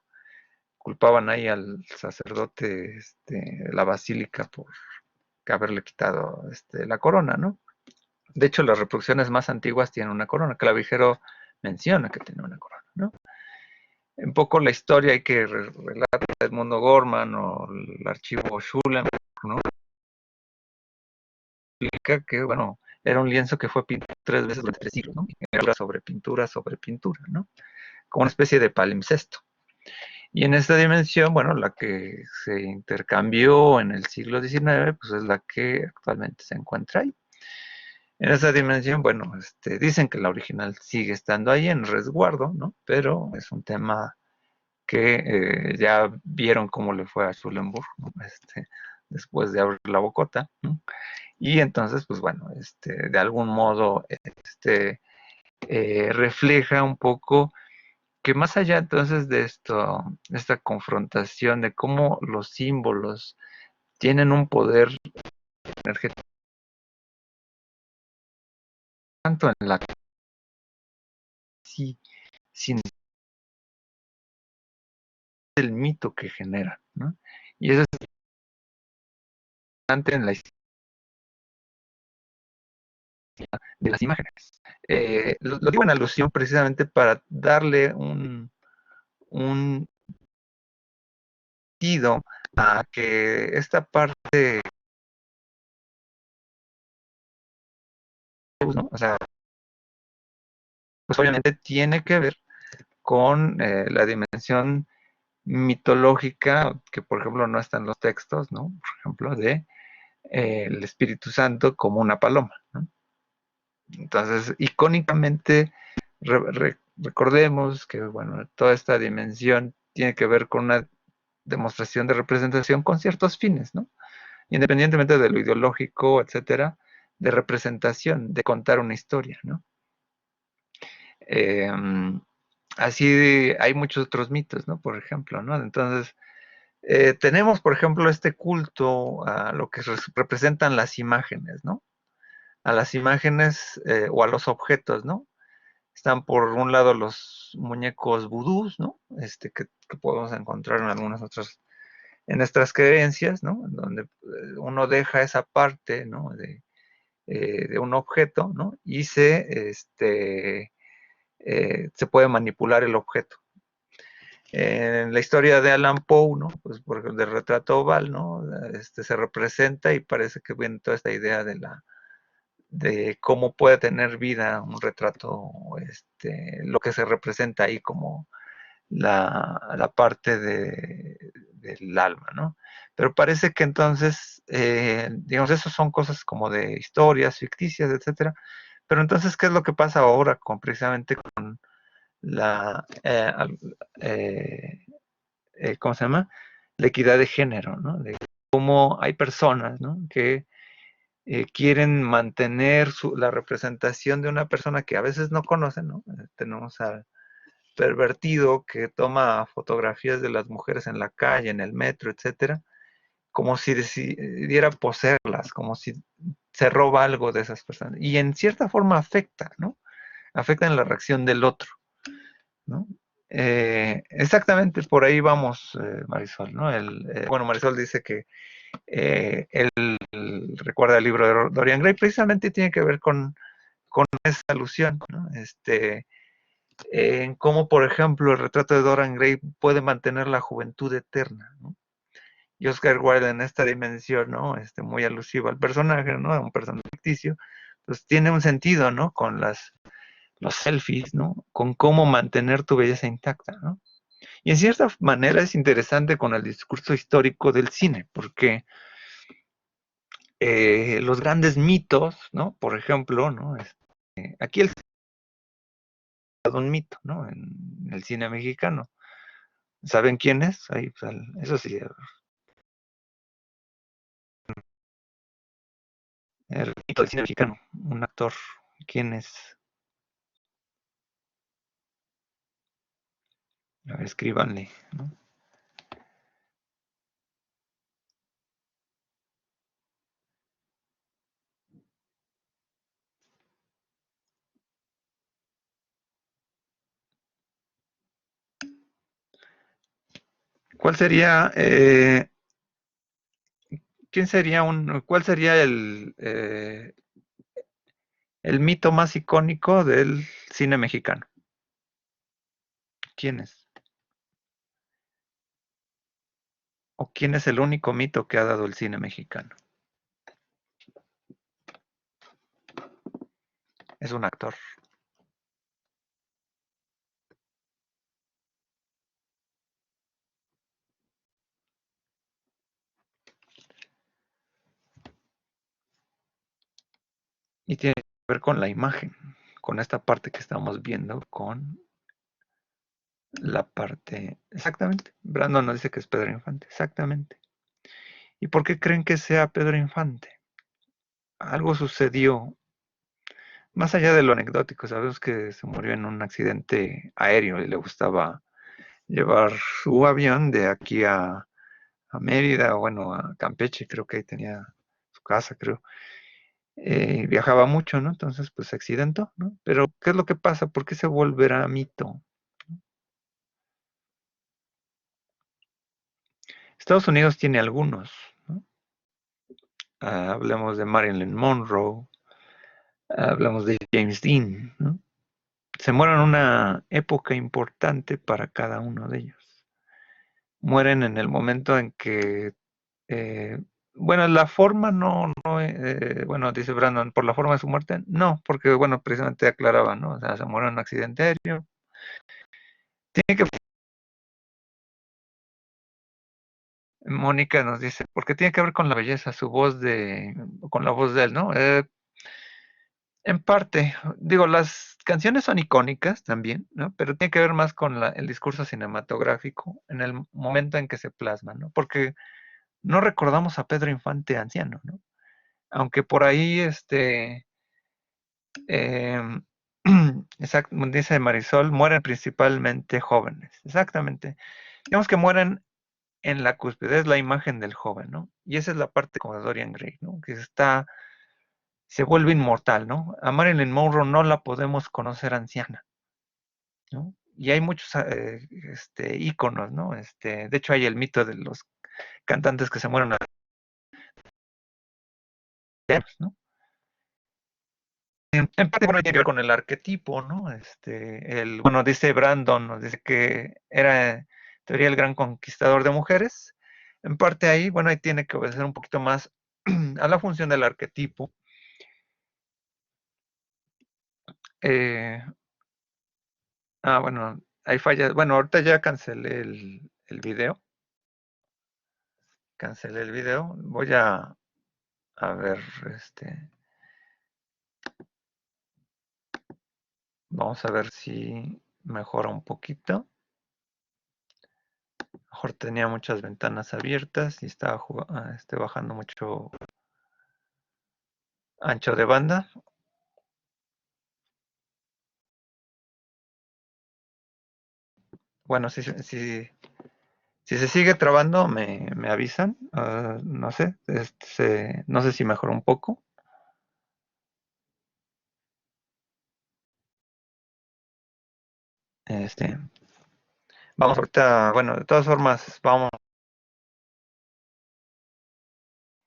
[SPEAKER 1] culpaban ahí al sacerdote de la basílica por haberle quitado la corona, ¿no? De hecho, las reproducciones más antiguas tienen una corona. Clavijero menciona que tiene una corona, ¿no? Un poco la historia hay que relatar de Edmundo Gorman o el archivo Schulenburg, ¿no? Explica que, bueno, era un lienzo que fue pintado 3 veces durante 3 siglos, ¿no? Era sobre pintura, ¿no? Como una especie de palimpsesto. Y en esta dimensión, bueno, la que se intercambió en el siglo XIX, pues es la que actualmente se encuentra ahí. En esa dimensión, bueno, dicen que la original sigue estando ahí en resguardo, ¿no? Pero es un tema que ya vieron cómo le fue a Schulenburg, ¿no? Después de abrir la bocota, ¿no? Y entonces, pues bueno, de algún modo, refleja un poco que más allá entonces de esto, esta confrontación de cómo los símbolos tienen un poder energético tanto en la sí, sin el mito que generan, ¿no? Y eso es importante en la historia de las imágenes. Lo digo en alusión precisamente para darle un sentido a que esta parte, ¿no? O sea, pues obviamente tiene que ver con la dimensión mitológica, que por ejemplo no está en los textos, ¿no? Por ejemplo, de el Espíritu Santo como una paloma, ¿no? Entonces, icónicamente, recordemos que, bueno, toda esta dimensión tiene que ver con una demostración de representación con ciertos fines, ¿no? Independientemente de lo ideológico, etcétera, de representación, de contar una historia, ¿no? Eh, Así hay muchos otros mitos, ¿no? Por ejemplo, ¿no? Entonces, tenemos, por ejemplo, este culto a lo que representan las imágenes, ¿no? A las imágenes o a los objetos, ¿no? Están por un lado los muñecos vudús, ¿no? Que podemos encontrar en algunas otras, en nuestras creencias, ¿no? En donde uno deja esa parte, ¿no? De un objeto, ¿no? Y se puede manipular el objeto. En la historia de Alan Poe, ¿no? Pues por ejemplo, del retrato oval, ¿no? Se representa y parece que viene toda esta idea de cómo puede tener vida un retrato, lo que se representa ahí como la parte del alma, ¿no? Pero parece que entonces, digamos, eso son cosas como de historias ficticias, etcétera. Pero entonces, ¿qué es lo que pasa ahora precisamente con la, ¿cómo se llama? La equidad de género, ¿no? De cómo hay personas, ¿no? Que quieren mantener la representación de una persona que a veces no conocen, ¿no? Tenemos al pervertido que toma fotografías de las mujeres en la calle, en el metro, etcétera, como si decidiera poseerlas, como si se roba algo de esas personas. Y en cierta forma afecta, ¿no? Afecta en la reacción del otro, ¿no? Exactamente por ahí vamos, Marisol, ¿no? Bueno, Marisol dice que él recuerda el libro de Dorian Gray, precisamente tiene que ver con esa alusión, ¿no? En cómo, por ejemplo, el retrato de Dorian Gray puede mantener la juventud eterna, ¿no? Y Oscar Wilde en esta dimensión, ¿no? Muy alusivo al personaje, ¿no? A un personaje ficticio, pues tiene un sentido, ¿no? Con los selfies, ¿no? Con cómo mantener tu belleza intacta, ¿no? Y en cierta manera es interesante con el discurso histórico del cine, porque los grandes mitos, ¿no? Por ejemplo, ¿no? Aquí el un mito, ¿no? En el cine mexicano. ¿Saben quién es? Ahí, pues, eso sí, el mito del cine mexicano, un actor. ¿Quién es? A ver, escríbanle, ¿no? ¿Cuál sería, cuál sería el mito más icónico del cine mexicano? ¿Quién es? ¿O quién es el único mito que ha dado el cine mexicano? Es un actor. Y tiene que ver con la imagen, con esta parte que estamos viendo, con la parte... Exactamente. Brandon nos dice que es Pedro Infante. Exactamente. ¿Y por qué creen que sea Pedro Infante? Algo sucedió, más allá de lo anecdótico. Sabemos que se murió en un accidente aéreo y le gustaba llevar su avión de aquí a Mérida, bueno, a Campeche, creo que ahí tenía su casa, creo. Viajaba mucho, ¿no? Entonces, pues se accidentó, ¿no? Pero, ¿qué es lo que pasa? ¿Por qué se volverá mito? Estados Unidos tiene algunos, ¿no? Hablemos de Marilyn Monroe, hablamos de James Dean, ¿no? Se mueren en una época importante para cada uno de ellos. Mueren en el momento en que, eh, bueno, la forma bueno, dice Brandon, por la forma de su muerte, no, porque, bueno, precisamente aclaraba, ¿no? O sea, se muere en un accidente aéreo. Tiene que Mónica nos dice, porque tiene que ver con la belleza, con la voz de él, ¿no? En parte, digo, las canciones son icónicas también, ¿no? Pero tiene que ver más con el discurso cinematográfico en el momento en que se plasma, ¿no? Porque no recordamos a Pedro Infante anciano, ¿no? Aunque por ahí, em, dice Marisol, mueren principalmente jóvenes. Exactamente. Digamos que mueren en la cúspide, es la imagen del joven, ¿no? Y esa es la parte como de Dorian Gray, ¿no? Que se vuelve inmortal, ¿no? A Marilyn Monroe no la podemos conocer anciana, ¿no? Y hay muchos íconos, ¿no? De hecho, hay el mito de los cantantes que se mueren a los años, ¿no? En parte, bueno, tiene que ver con el arquetipo, ¿no? Bueno, dice Brandon, nos dice que era, en teoría, el gran conquistador de mujeres. En parte ahí, bueno, ahí tiene que obedecer un poquito más a la función del arquetipo. Eh, bueno, hay fallas. Bueno, ahorita ya cancelé el video. Cancelé el video. Voy a ver, vamos a ver si mejora un poquito. Mejor tenía muchas ventanas abiertas y estaba bajando mucho ancho de banda. Bueno, si se sigue trabando, me avisan. No sé, no sé si mejoró un poco. Vamos ahorita, bueno, de todas formas, vamos.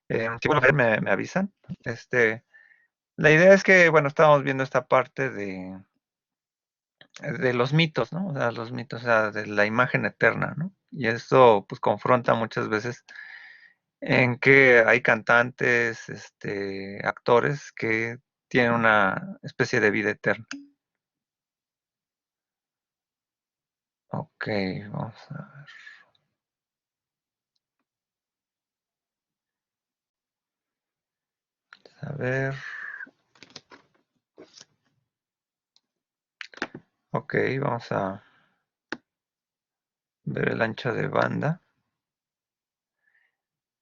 [SPEAKER 1] Si vuelvo a ver, me avisan. La idea es que, bueno, estábamos viendo esta parte de los mitos, ¿no? O sea, los mitos, o sea, de la imagen eterna, ¿no? Y esto, pues, confronta muchas veces en que hay cantantes, actores que tienen una especie de vida eterna. Ok, vamos a ver. Ok, vamos a ver el ancho de banda.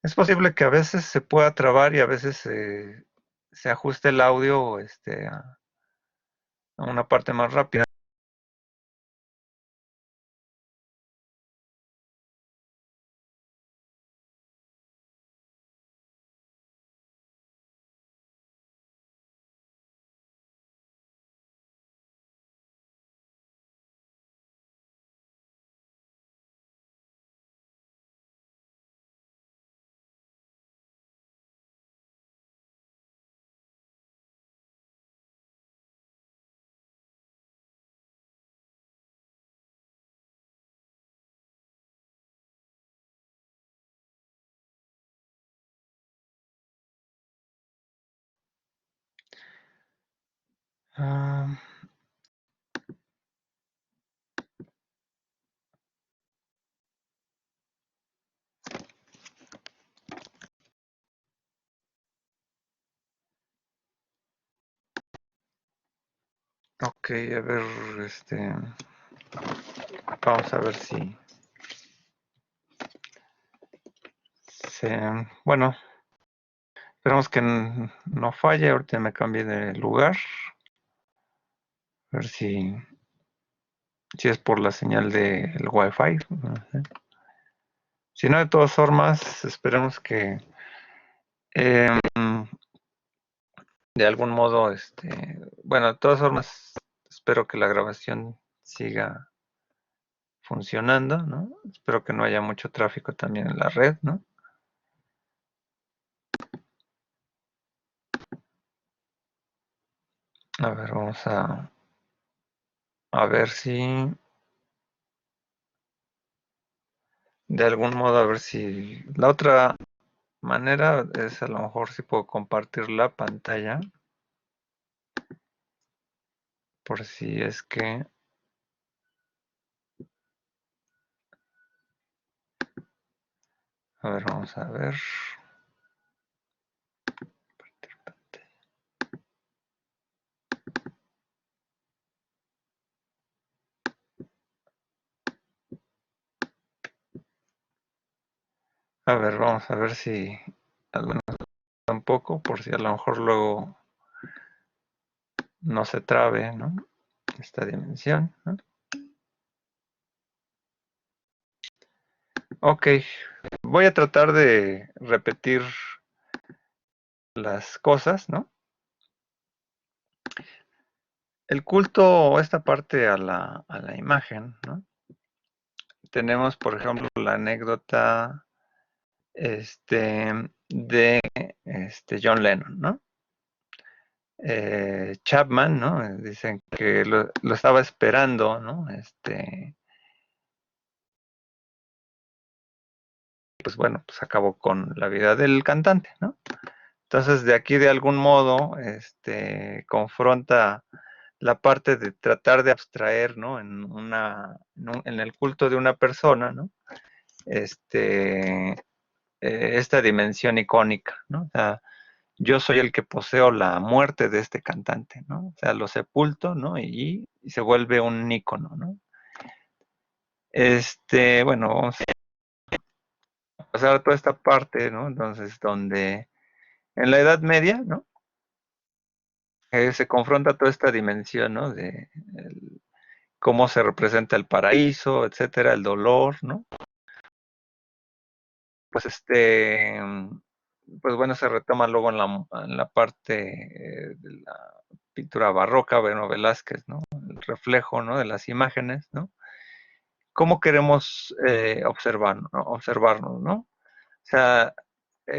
[SPEAKER 1] Es posible que a veces se pueda trabar y a veces se ajuste el audio a una parte más rápida. Ah, Ok, a ver, vamos a ver si bueno, esperamos que no falle. Ahorita me cambié de lugar. A ver si es por la señal del Wi-Fi. No sé. Si no, de todas formas, esperemos que de algún modo, bueno, de todas formas, espero que la grabación siga funcionando, ¿no? Espero que no haya mucho tráfico también en la red, ¿no? A ver, vamos a ver si de algún modo, a ver si la otra manera es a lo mejor si puedo compartir la pantalla por si es que a ver, vamos a ver. A ver, vamos a ver si al menos un poco, por si a lo mejor luego no se trabe, ¿no? Esta dimensión, ¿no? Ok, voy a tratar de repetir las cosas, ¿no? El culto, esta parte a la imagen, ¿no? Tenemos, por ejemplo, la anécdota de John Lennon, ¿no? Chapman, ¿no? Dicen que lo estaba esperando, ¿no? Pues bueno, pues acabó con la vida del cantante, ¿no? Entonces, de aquí de algún modo, confronta la parte de tratar de abstraer, ¿no? En el culto de una persona, ¿no? Esta dimensión icónica, ¿no? O sea, yo soy el que poseo la muerte de este cantante, ¿no? O sea, lo sepulto, ¿no? Y se vuelve un ícono, ¿no? Bueno, vamos a pasar a toda esta parte, ¿no? Entonces, donde en la Edad Media, ¿no? Se confronta toda esta dimensión, ¿no? De cómo se representa el paraíso, etcétera, el dolor, ¿no? Pues pues bueno, se retoma luego en la parte de la pintura barroca, bueno, Velázquez, ¿no? El reflejo, ¿no? De las imágenes, ¿no? ¿Cómo queremos observarnos, ¿no? O sea,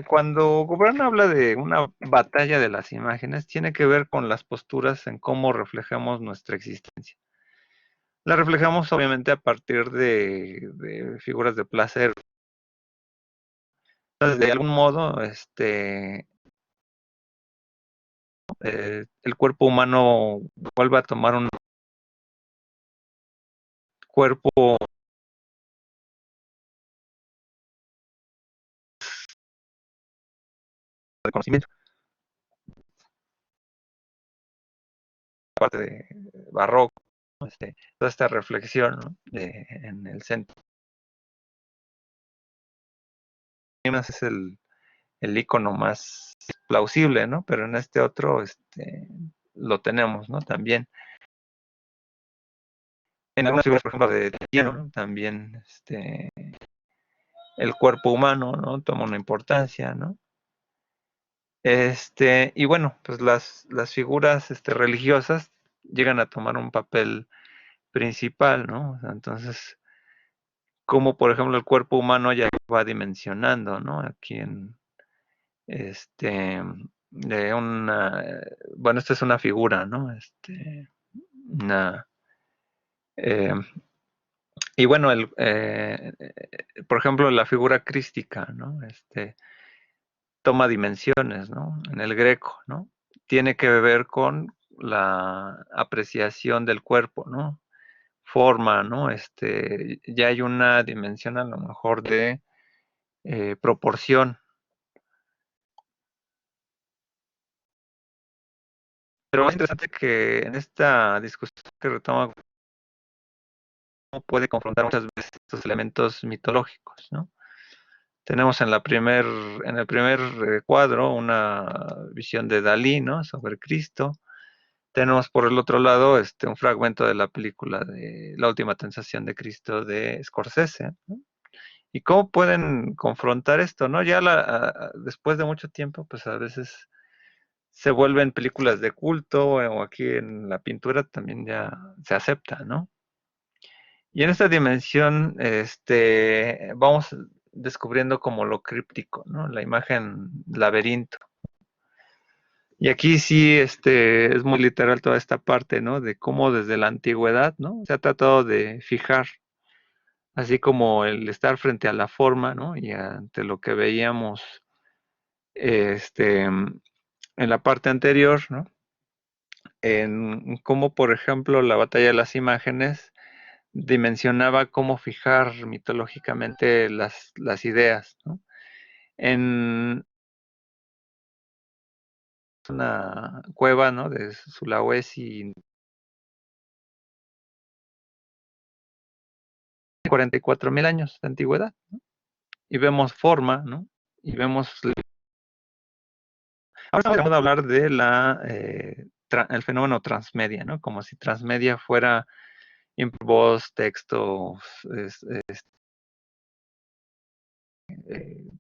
[SPEAKER 1] cuando Gubern habla de una batalla de las imágenes, tiene que ver con las posturas en cómo reflejamos nuestra existencia. La reflejamos obviamente a partir de figuras de placer. Entonces, de algún modo, el cuerpo humano vuelve a tomar un cuerpo de conocimiento, parte de barroco, toda esta reflexión, ¿no? En el centro. Es el icono más plausible, ¿no? Pero en este otro, lo tenemos, ¿no? También. En algunas figuras, por ejemplo, de Tiziano, ¿no? También, el cuerpo humano, ¿no? Toma una importancia, ¿no? Y bueno, pues las figuras religiosas llegan a tomar un papel principal, ¿no? O sea, entonces, como por ejemplo el cuerpo humano ya va dimensionando, ¿no? Aquí en de una, bueno, esta es una figura, ¿no? Una, eh, y bueno, por ejemplo, la figura crística, ¿no? Toma dimensiones, ¿no? En el Greco, ¿no? Tiene que ver con la apreciación del cuerpo, ¿no? Forma, ¿no? Ya hay una dimensión a lo mejor de proporción. Pero es interesante que en esta discusión que retoma cómo puede confrontar muchas veces estos elementos mitológicos, ¿no? Tenemos en el primer cuadro una visión de Dalí, ¿no? Sobre Cristo. Tenemos por el otro lado un fragmento de la película de La última tentación de Cristo de Scorsese, ¿no? ¿Y cómo pueden confrontar esto, no? Ya después de mucho tiempo, pues a veces se vuelven películas de culto o aquí en la pintura también ya se acepta, ¿no? Y en esta dimensión, vamos descubriendo como lo críptico, ¿no? La imagen laberinto. Y aquí sí, es muy literal toda esta parte, ¿no? De cómo desde la antigüedad, ¿no? Se ha tratado de fijar, así como el estar frente a la forma, ¿no? Y ante lo que veíamos, en la parte anterior, ¿no? En cómo, por ejemplo, la batalla de las imágenes dimensionaba cómo fijar mitológicamente las ideas, ¿no? En una cueva, ¿no? De Sulawesi, 44.000 años de antigüedad, ¿no? Y vemos forma, ¿no? Y vemos. Ahora vamos a hablar de el fenómeno transmedia, ¿no? Como si transmedia fuera voz, texto, es,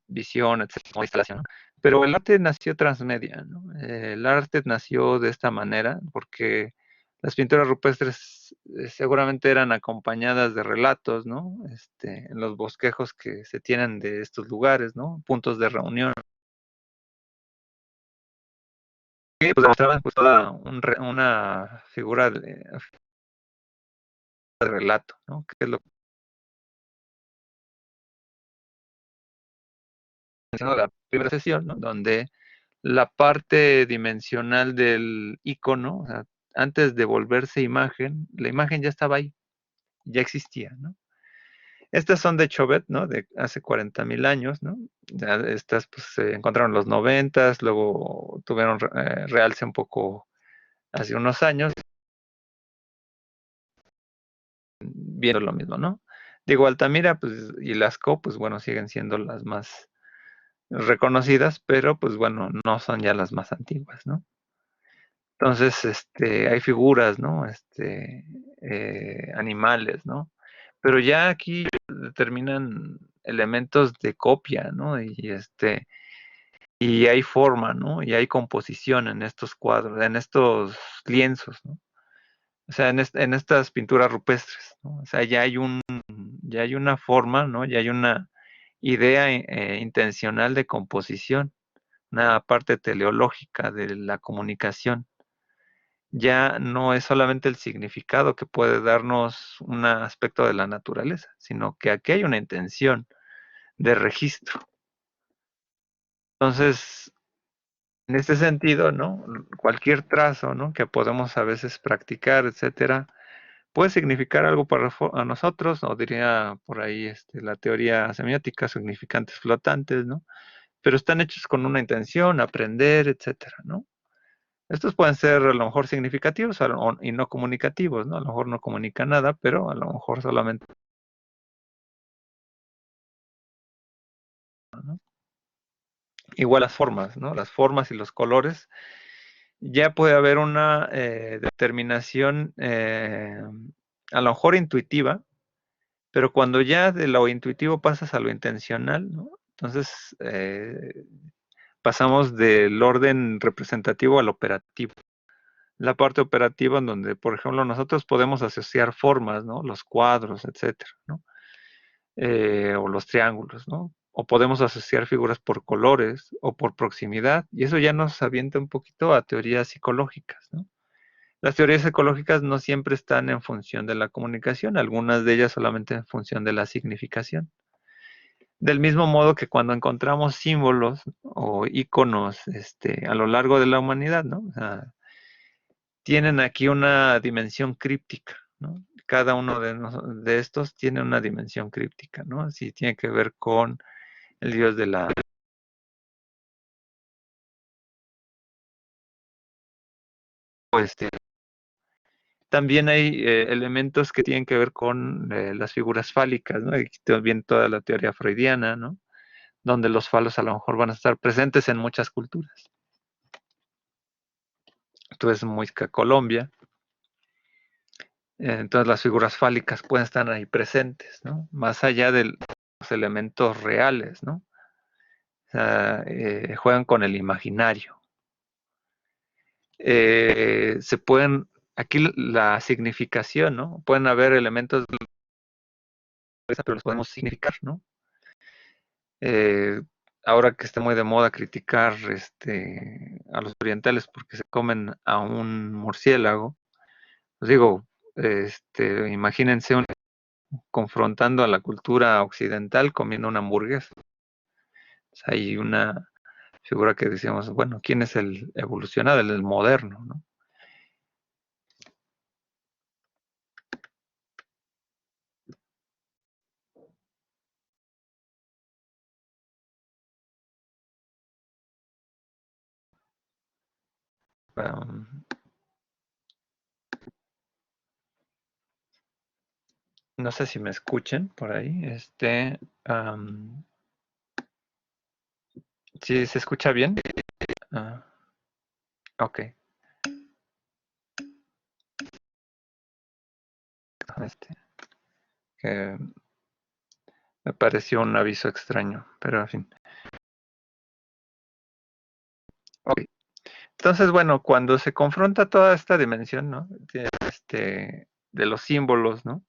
[SPEAKER 1] visión, etcétera, instalación, ¿no? Pero el arte nació transmedia, ¿no? El arte nació de esta manera porque las pinturas rupestres seguramente eran acompañadas de relatos, ¿no? En los bosquejos que se tienen de estos lugares, ¿no? Puntos de reunión. Y pues demostraban pues toda una figura de relato, ¿no? Que es lo que mencionó la primera sesión, ¿no? Donde la parte dimensional del icono, o sea, antes de volverse imagen, la imagen ya estaba ahí, ya existía, ¿no? Estas son de Chauvet, ¿no? De hace 40.000 años, ¿no? Ya estas pues, se encontraron en los 90, luego tuvieron realce un poco hace unos años, viendo lo mismo, ¿no? Digo, Altamira pues, y Lascaux, pues bueno, siguen siendo las más reconocidas, pero pues bueno, no son ya las más antiguas, ¿no? Entonces, hay figuras, ¿no? Animales, ¿no? Pero ya aquí determinan elementos de copia, ¿no? Y hay forma, ¿no? Y hay composición en estos cuadros, en estos lienzos, ¿no? O sea, en estas pinturas rupestres, ¿no? O sea, ya hay una forma, ¿no? Ya hay una idea intencional de composición, una parte teleológica de la comunicación. Ya no es solamente el significado que puede darnos un aspecto de la naturaleza, sino que aquí hay una intención de registro. Entonces, en este sentido, ¿no? Cualquier trazo, ¿no? Que podemos a veces practicar, etcétera, puede significar algo para a nosotros, o diría por ahí la teoría semiótica, significantes flotantes, ¿no? Pero están hechos con una intención, aprender, etcétera, ¿no? Estos pueden ser a lo mejor significativos y no comunicativos, ¿no? A lo mejor no comunica nada, pero a lo mejor solamente, ¿no? Igual las formas, ¿no? Las formas y los colores. Ya puede haber una determinación a lo mejor intuitiva, pero cuando ya de lo intuitivo pasas a lo intencional, ¿no? Entonces pasamos del orden representativo al operativo. La parte operativa en donde, por ejemplo, nosotros podemos asociar formas, ¿no? Los cuadros, etcétera, ¿no? O los triángulos, ¿no? O podemos asociar figuras por colores o por proximidad, y eso ya nos avienta un poquito a teorías psicológicas, ¿no? Las teorías psicológicas no siempre están en función de la comunicación, algunas de ellas solamente en función de la significación. Del mismo modo que cuando encontramos símbolos o iconos a lo largo de la humanidad, ¿no? O sea, tienen aquí una dimensión críptica, ¿no? Cada uno de estos tiene una dimensión críptica, ¿no? Si tiene que ver con el dios de la también hay elementos que tienen que ver con las figuras fálicas, ¿no? Aquí también toda la teoría freudiana, ¿no? Donde los falos a lo mejor van a estar presentes en muchas culturas. Entonces, Muisca, Colombia. Entonces, las figuras fálicas pueden estar ahí presentes, ¿no? Más allá de los elementos reales, ¿no? O sea, juegan con el imaginario. Se pueden, aquí la significación, ¿no? Pueden haber elementos, pero los podemos significar, ¿no? Ahora que está muy de moda criticar a los orientales porque se comen a un murciélago, pues digo, imagínense confrontando a la cultura occidental comiendo una hamburguesa. Pues hay una figura que decíamos, bueno, ¿quién es el evolucionado, el moderno, ¿no? No sé si me escuchen por ahí. ¿Sí se escucha bien? Ah, ok. Que me pareció un aviso extraño, pero en fin. Ok. Entonces, bueno, cuando se confronta toda esta dimensión, ¿no? De los símbolos, ¿no?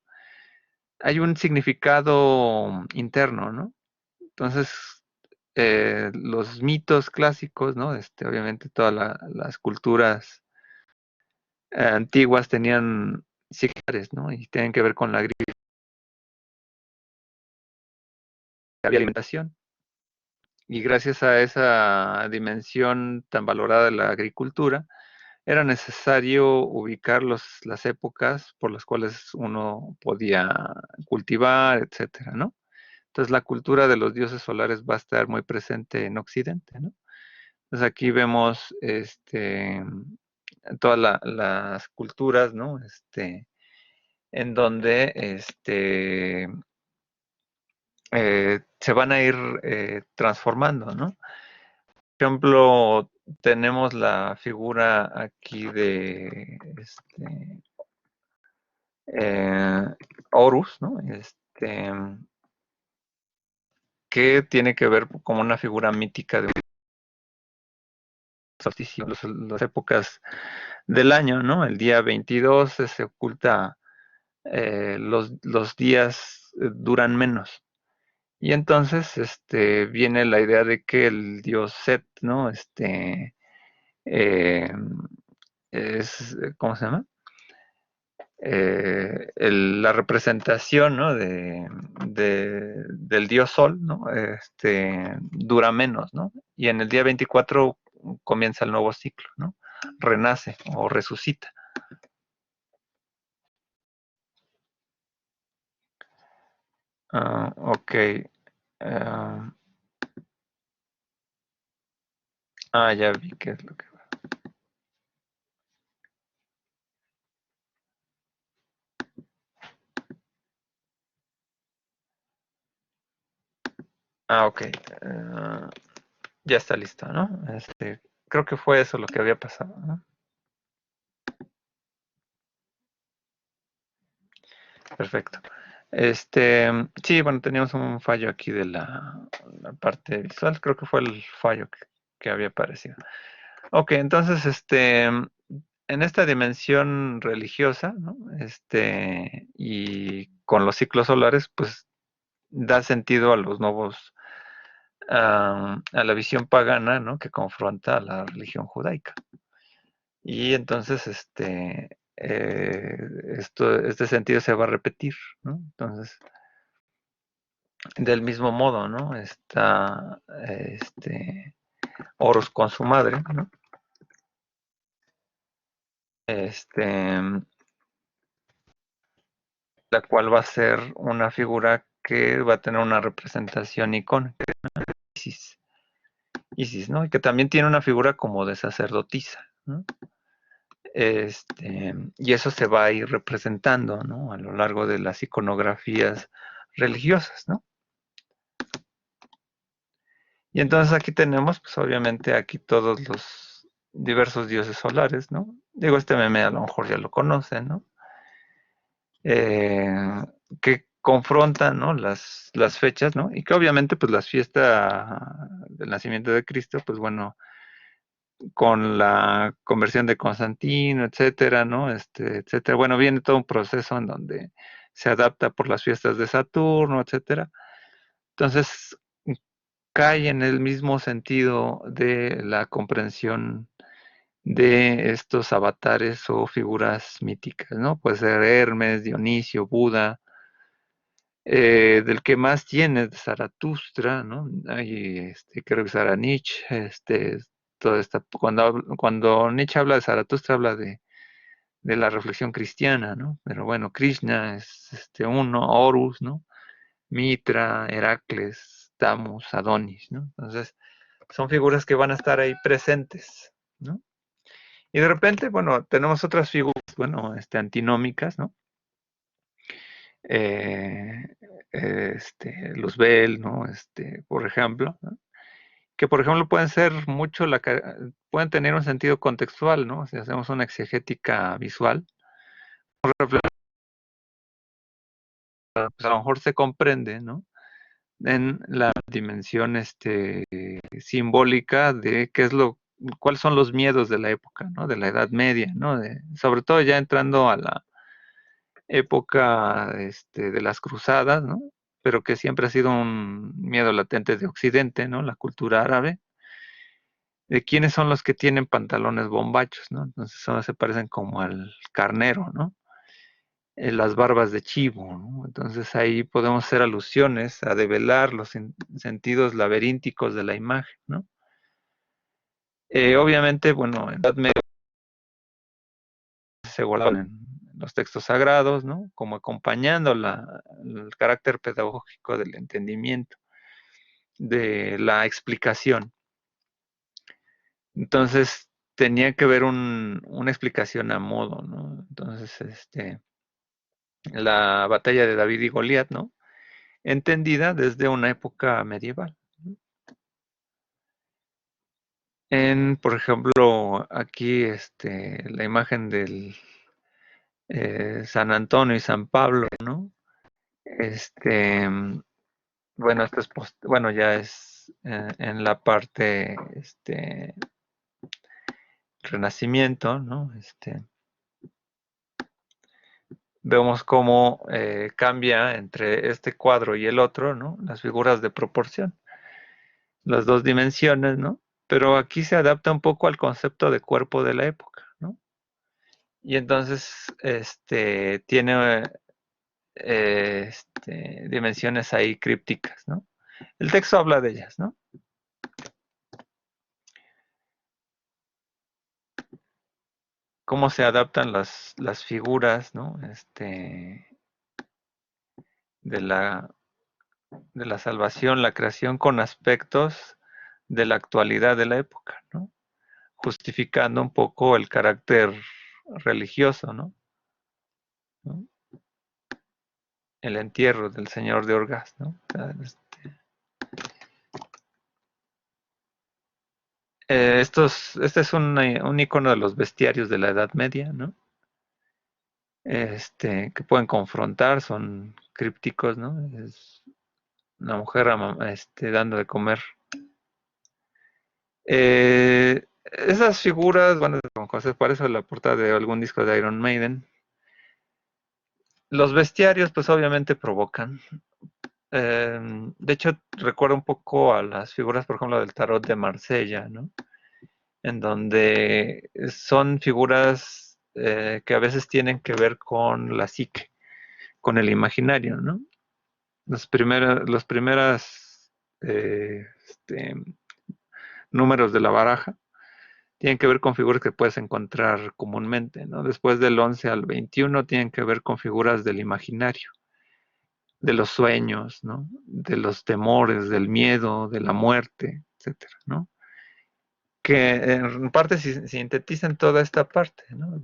[SPEAKER 1] Hay un significado interno, ¿no? Entonces, los mitos clásicos, ¿no? Obviamente todas las culturas antiguas tenían significados, ¿no? Y tienen que ver con la alimentación. Y gracias a esa dimensión tan valorada de la agricultura, era necesario ubicar las épocas por las cuales uno podía cultivar, etcétera, ¿no? Entonces la cultura de los dioses solares va a estar muy presente en Occidente, ¿no? Entonces aquí vemos todas las culturas, ¿no? En donde se van a ir transformando, ¿no? Por ejemplo, tenemos la figura aquí de Horus, ¿no? Que tiene que ver como una figura mítica de un solsticio, las épocas del año, ¿no? El día 22 se oculta, los días duran menos. Y entonces viene la idea de que el dios Set, ¿no? Eh, ¿cómo se llama? La representación, ¿no? Del dios Sol, ¿no? Dura menos, ¿no? Y en el día 24 comienza el nuevo ciclo, ¿no? Renace o resucita. Ok. Uh, ya vi qué es lo que... Ok. Ya está listo, ¿no? Creo que fue eso lo que había pasado, ¿no? Perfecto. Sí, bueno, teníamos un fallo aquí de la parte visual. Creo que fue el fallo que había aparecido. Ok, entonces, en esta dimensión religiosa, ¿no? Y con los ciclos solares, pues da sentido a los nuevos, a la visión pagana, ¿no? Que confronta a la religión judaica. Y entonces, este sentido se va a repetir, ¿no? Entonces, del mismo modo, ¿no? Está Horus con su madre, ¿no? La cual va a ser una figura que va a tener una representación icónica, Isis, Isis, ¿no? Y que también tiene una figura como de sacerdotisa, ¿no? Y eso se va a ir representando, ¿no? A lo largo de las iconografías religiosas, ¿no? Y entonces aquí tenemos, pues obviamente aquí todos los diversos dioses solares, ¿no? Digo, este meme a lo mejor ya lo conocen, ¿no? Que confrontan, ¿no? Las fechas, ¿no? Y que obviamente, pues las fiestas del nacimiento de Cristo, pues bueno, con la conversión de Constantino, etcétera, ¿no? Etcétera. Bueno, viene todo un proceso en donde se adapta por las fiestas de Saturno, etcétera. Entonces, cae en el mismo sentido de la comprensión de estos avatares o figuras míticas, ¿no? Puede ser Hermes, Dionisio, Buda, del que más tiene de Zaratustra, ¿no? Hay que revisar a Nietzsche, toda esta, cuando Nietzsche habla de Zaratustra habla de la reflexión cristiana, ¿no? Pero bueno, Krishna es uno, Horus, ¿no? Mitra, Heracles, Tamus, Adonis, ¿no? Entonces, son figuras que van a estar ahí presentes, ¿no? Y de repente, bueno, tenemos otras figuras, bueno, antinómicas, ¿no? Luzbel, ¿no? Por ejemplo, ¿no? Que por ejemplo pueden ser mucho, pueden tener un sentido contextual, ¿no? Si hacemos una exegética visual, pues a lo mejor se comprende, ¿no? En la dimensión simbólica de qué es cuáles son los miedos de la época, ¿no? De la Edad Media, ¿no? Sobre todo ya entrando a la época de las cruzadas, ¿no? Pero que siempre ha sido un miedo latente de Occidente, ¿no? La cultura árabe, de quiénes son los que tienen pantalones bombachos, ¿no? Entonces se parecen como al carnero, ¿no? Las barbas de chivo, ¿no? Entonces ahí podemos hacer alusiones a develar los sentidos laberínticos de la imagen, ¿no? Obviamente, bueno, en Edad Media se guardaban en los textos sagrados, ¿no? Como acompañando el carácter pedagógico del entendimiento, de la explicación. Entonces, tenía que ver una explicación a modo, ¿no? Entonces, la batalla de David y Goliat, ¿no? Entendida desde una época medieval. Por ejemplo, aquí la imagen del San Antonio y San Pablo, ¿no? Bueno, esto es bueno, ya es en la parte Renacimiento, ¿no? Vemos cómo cambia entre este cuadro y el otro, ¿no? Las figuras de proporción, las dos dimensiones, ¿no? Pero aquí se adapta un poco al concepto de cuerpo de la época, ¿no? Y entonces, tiene dimensiones ahí crípticas, ¿no? El texto habla de ellas, ¿no? Cómo se adaptan las figuras, ¿no? De la salvación, la creación con aspectos de la actualidad de la época, ¿no? Justificando un poco el carácter religioso, ¿no? ¿No? El entierro del señor de Orgaz, ¿no? O sea, este es un icono de los bestiarios de la Edad Media, ¿no? Que pueden confrontar, son crípticos, ¿no? Es una mujer dando de comer. Esas figuras, bueno, se parece a la portada de algún disco de Iron Maiden. Los bestiarios, pues obviamente provocan. De hecho, recuerda un poco a las figuras, por ejemplo, del tarot de Marsella, ¿no? En donde son figuras que a veces tienen que ver con la psique, con el imaginario, ¿no? Los primeros números de la baraja tienen que ver con figuras que puedes encontrar comúnmente, ¿no? Después del 11 al 21 tienen que ver con figuras del imaginario, de los sueños, ¿no? De los temores, del miedo, de la muerte, etcétera, ¿no? que en parte sintetizan toda esta parte, ¿no?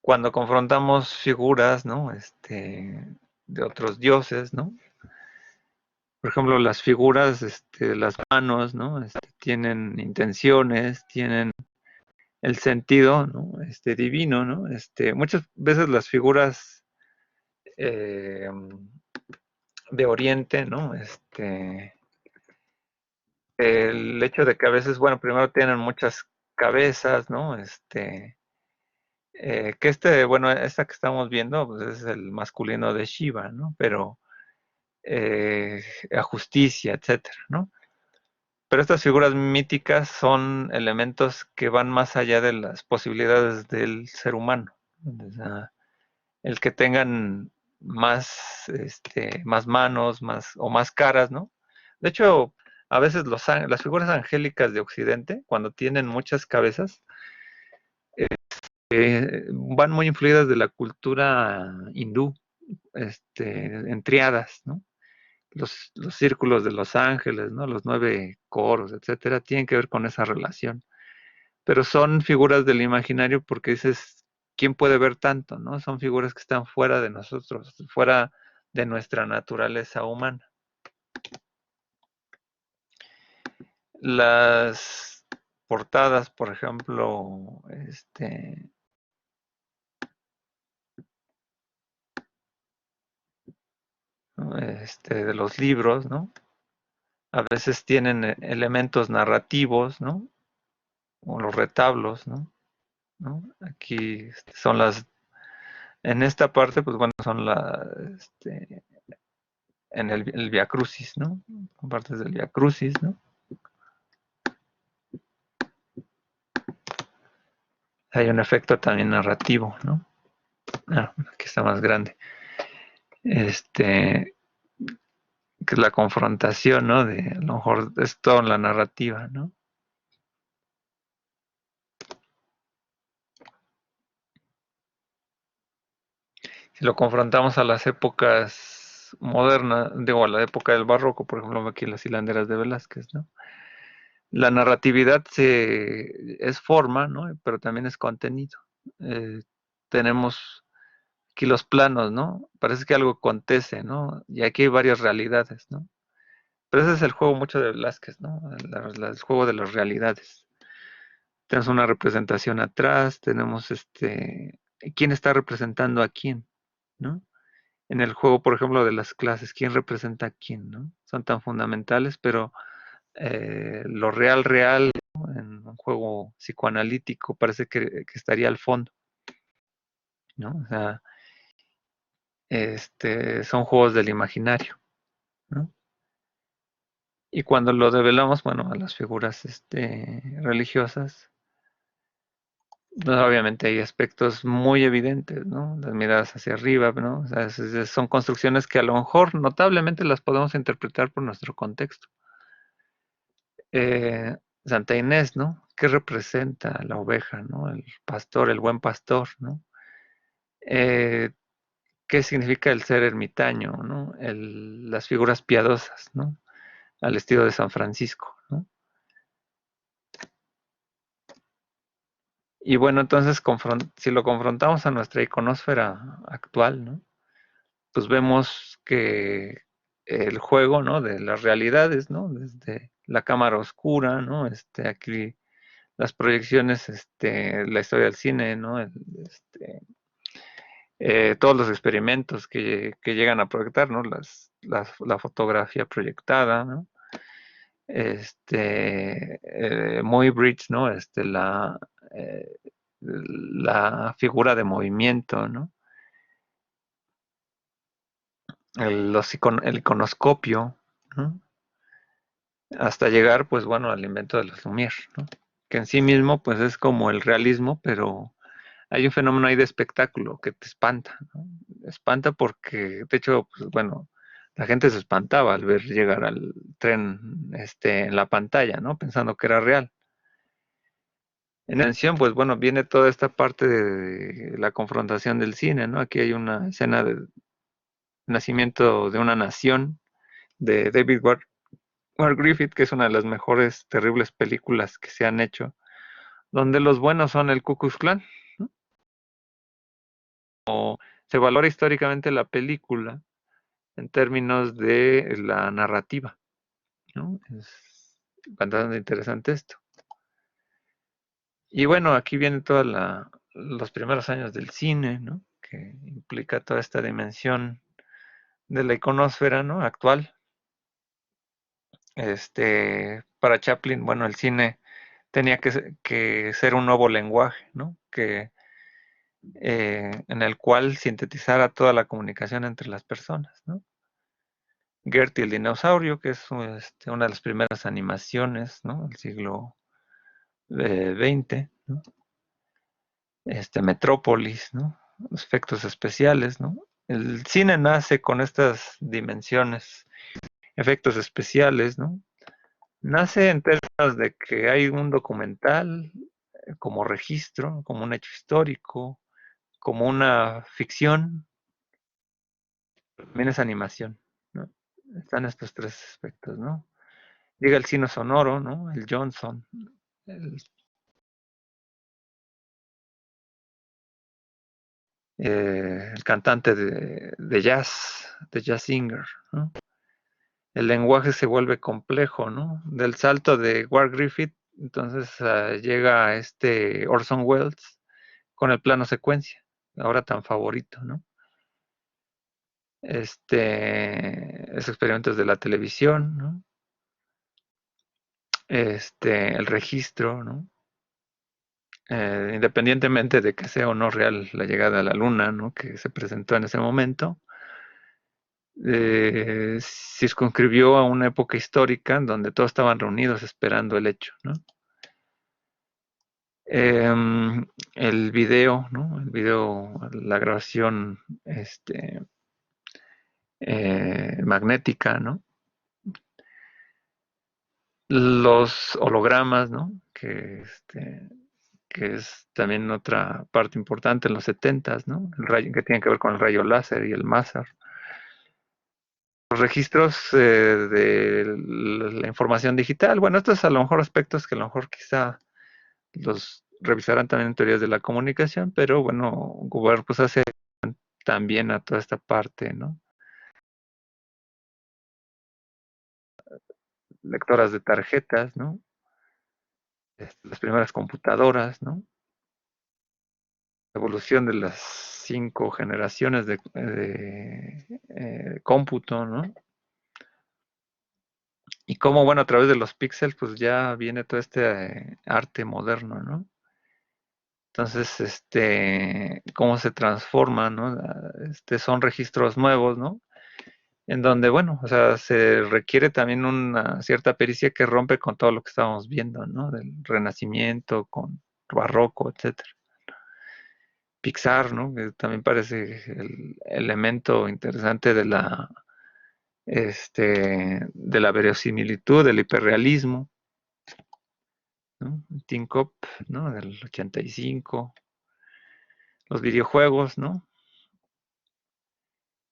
[SPEAKER 1] Cuando confrontamos figuras, ¿no? De otros dioses, ¿no? Por ejemplo, las figuras, las manos, ¿no? Tienen intenciones, tienen el sentido, ¿no? Divino, ¿no? Muchas veces las figuras eh, de Oriente, ¿no? El hecho de que a veces, bueno, primero tienen muchas cabezas, ¿no? Que bueno, esta que estamos viendo, pues es el masculino de Shiva, ¿no? Pero a justicia, etcétera, ¿no? Pero estas figuras míticas son elementos que van más allá de las posibilidades del ser humano. O sea, el que tengan más manos, o más caras, ¿no? De hecho, a veces las figuras angélicas de Occidente, cuando tienen muchas cabezas, van muy influidas de la cultura hindú, en triadas, ¿no? Los círculos de los ángeles, ¿no? Los 9 coros, etcétera, tienen que ver con esa relación. Pero son figuras del imaginario porque dices, ¿quién puede ver tanto, no? Son figuras que están fuera de nosotros, fuera de nuestra naturaleza humana. Las portadas, por ejemplo, de los libros, ¿no? A veces tienen elementos narrativos, ¿no? O los retablos, ¿no? Aquí son en esta parte, pues bueno, son en el Via Crucis, ¿no? Partes del Via Crucis, ¿no? Hay un efecto también narrativo, ¿no? Aquí está más grande. Que es la confrontación, ¿no? A lo mejor es todo en la narrativa, ¿no? Si lo confrontamos a las épocas modernas, digo, a la época del barroco, por ejemplo, aquí las hilanderas de Velázquez, ¿no? La narratividad es forma, ¿no? Pero también es contenido. Tenemos aquí los planos, ¿no? Parece que algo acontece, ¿no? Y aquí hay varias realidades, ¿no? Pero ese es el juego mucho de Velázquez, ¿no? El juego de las realidades. Tenemos una representación atrás, tenemos quién está representando a quién, ¿no? En el juego, por ejemplo, de las clases, quién representa a quién, ¿no? Son tan fundamentales, pero lo real, ¿no? En un juego psicoanalítico parece que estaría al fondo, ¿no? O sea, son juegos del imaginario, ¿no? Y cuando lo develamos, bueno, a las figuras religiosas, pues obviamente hay aspectos muy evidentes, ¿no? Las miradas hacia arriba, ¿no? O sea, son construcciones que a lo mejor notablemente las podemos interpretar por nuestro contexto. Santa Inés, ¿no? ¿Qué representa la oveja, ¿no? El pastor, el buen pastor, ¿no? ¿Qué significa el ser ermitaño, ¿no? Las figuras piadosas, ¿no? Al estilo de San Francisco, ¿no? Y bueno, entonces, si lo confrontamos a nuestra iconósfera actual, ¿no? Pues vemos que el juego, ¿no? De las realidades, ¿no? Desde la cámara oscura, ¿no? Aquí las proyecciones, la historia del cine, ¿no? Todos los experimentos que llegan a proyectar, ¿no? La fotografía proyectada, ¿no? Muy Bridge, ¿no? Eh, la figura de movimiento, ¿no? El iconoscopio, ¿no? Hasta llegar, pues bueno, al invento de los Lumière, ¿no? Que en sí mismo, pues es como el realismo, pero hay un fenómeno ahí de espectáculo que te espanta, ¿no? Espanta porque, de hecho, pues bueno, la gente se espantaba al ver llegar al tren en la pantalla, ¿no? Pensando que era real. En la canción, pues bueno, viene toda esta parte de la confrontación del cine, ¿no? Aquí hay una escena de nacimiento de una nación, de David Ward Griffith, que es una de las mejores terribles películas que se han hecho, donde los buenos son el Ku Klux Klan, ¿no? O se valora históricamente la película en términos de la narrativa, ¿no? Es bastante interesante esto. Y bueno, aquí vienen todos los primeros años del cine, ¿no? Que implica toda esta dimensión de la iconósfera, ¿no? Actual. Para Chaplin, bueno, el cine tenía que ser un nuevo lenguaje, ¿no? En el cual sintetizara toda la comunicación entre las personas, ¿no? Gertie el dinosaurio, que es una de las primeras animaciones, ¿no? Del siglo XX, ¿no? Metrópolis, ¿no? Los efectos especiales, ¿no? El cine nace con estas dimensiones, efectos especiales, ¿no? Nace en términos de que hay un documental como registro, como un hecho histórico, como una ficción, también es animación, ¿no? Están estos tres aspectos, ¿no? Llega el cine sonoro, ¿no? El Johnson, el, el cantante de jazz singer, ¿no? El lenguaje se vuelve complejo, ¿no? Del salto de Ward Griffith, entonces llega Orson Welles con el plano secuencia, ahora tan favorito, ¿no? Es experimentos de la televisión, ¿no? El registro, ¿no? Independientemente de que sea o no real la llegada a la luna, ¿no? Que se presentó en ese momento, circunscribió a una época histórica en donde todos estaban reunidos esperando el hecho, ¿no? El video, ¿no? El video, la grabación magnética, ¿no? Los hologramas, ¿no? Que es también otra parte importante en los 70s, ¿no? El rayo, que tiene que ver con el rayo láser y el máser. Los registros de la información digital, bueno, estos a lo mejor aspectos que a lo mejor quizá los revisarán también en teorías de la comunicación, pero bueno, Google pues hace también a toda esta parte, ¿no? Lectoras de tarjetas, ¿no? Las primeras computadoras, ¿no? La evolución de las 5 generaciones de cómputo, ¿no? Y cómo, bueno, a través de los píxeles, pues ya viene todo arte moderno, ¿no? Entonces, cómo se transforma, ¿no? Son registros nuevos, ¿no? En donde, bueno, o sea, se requiere también una cierta pericia que rompe con todo lo que estábamos viendo, ¿no? Del Renacimiento, con Barroco, etcétera. Pixar, ¿no? Que también parece el elemento interesante de la verosimilitud, del hiperrealismo, ¿no? Teen Cop, ¿no? Del 85. Los videojuegos, ¿no?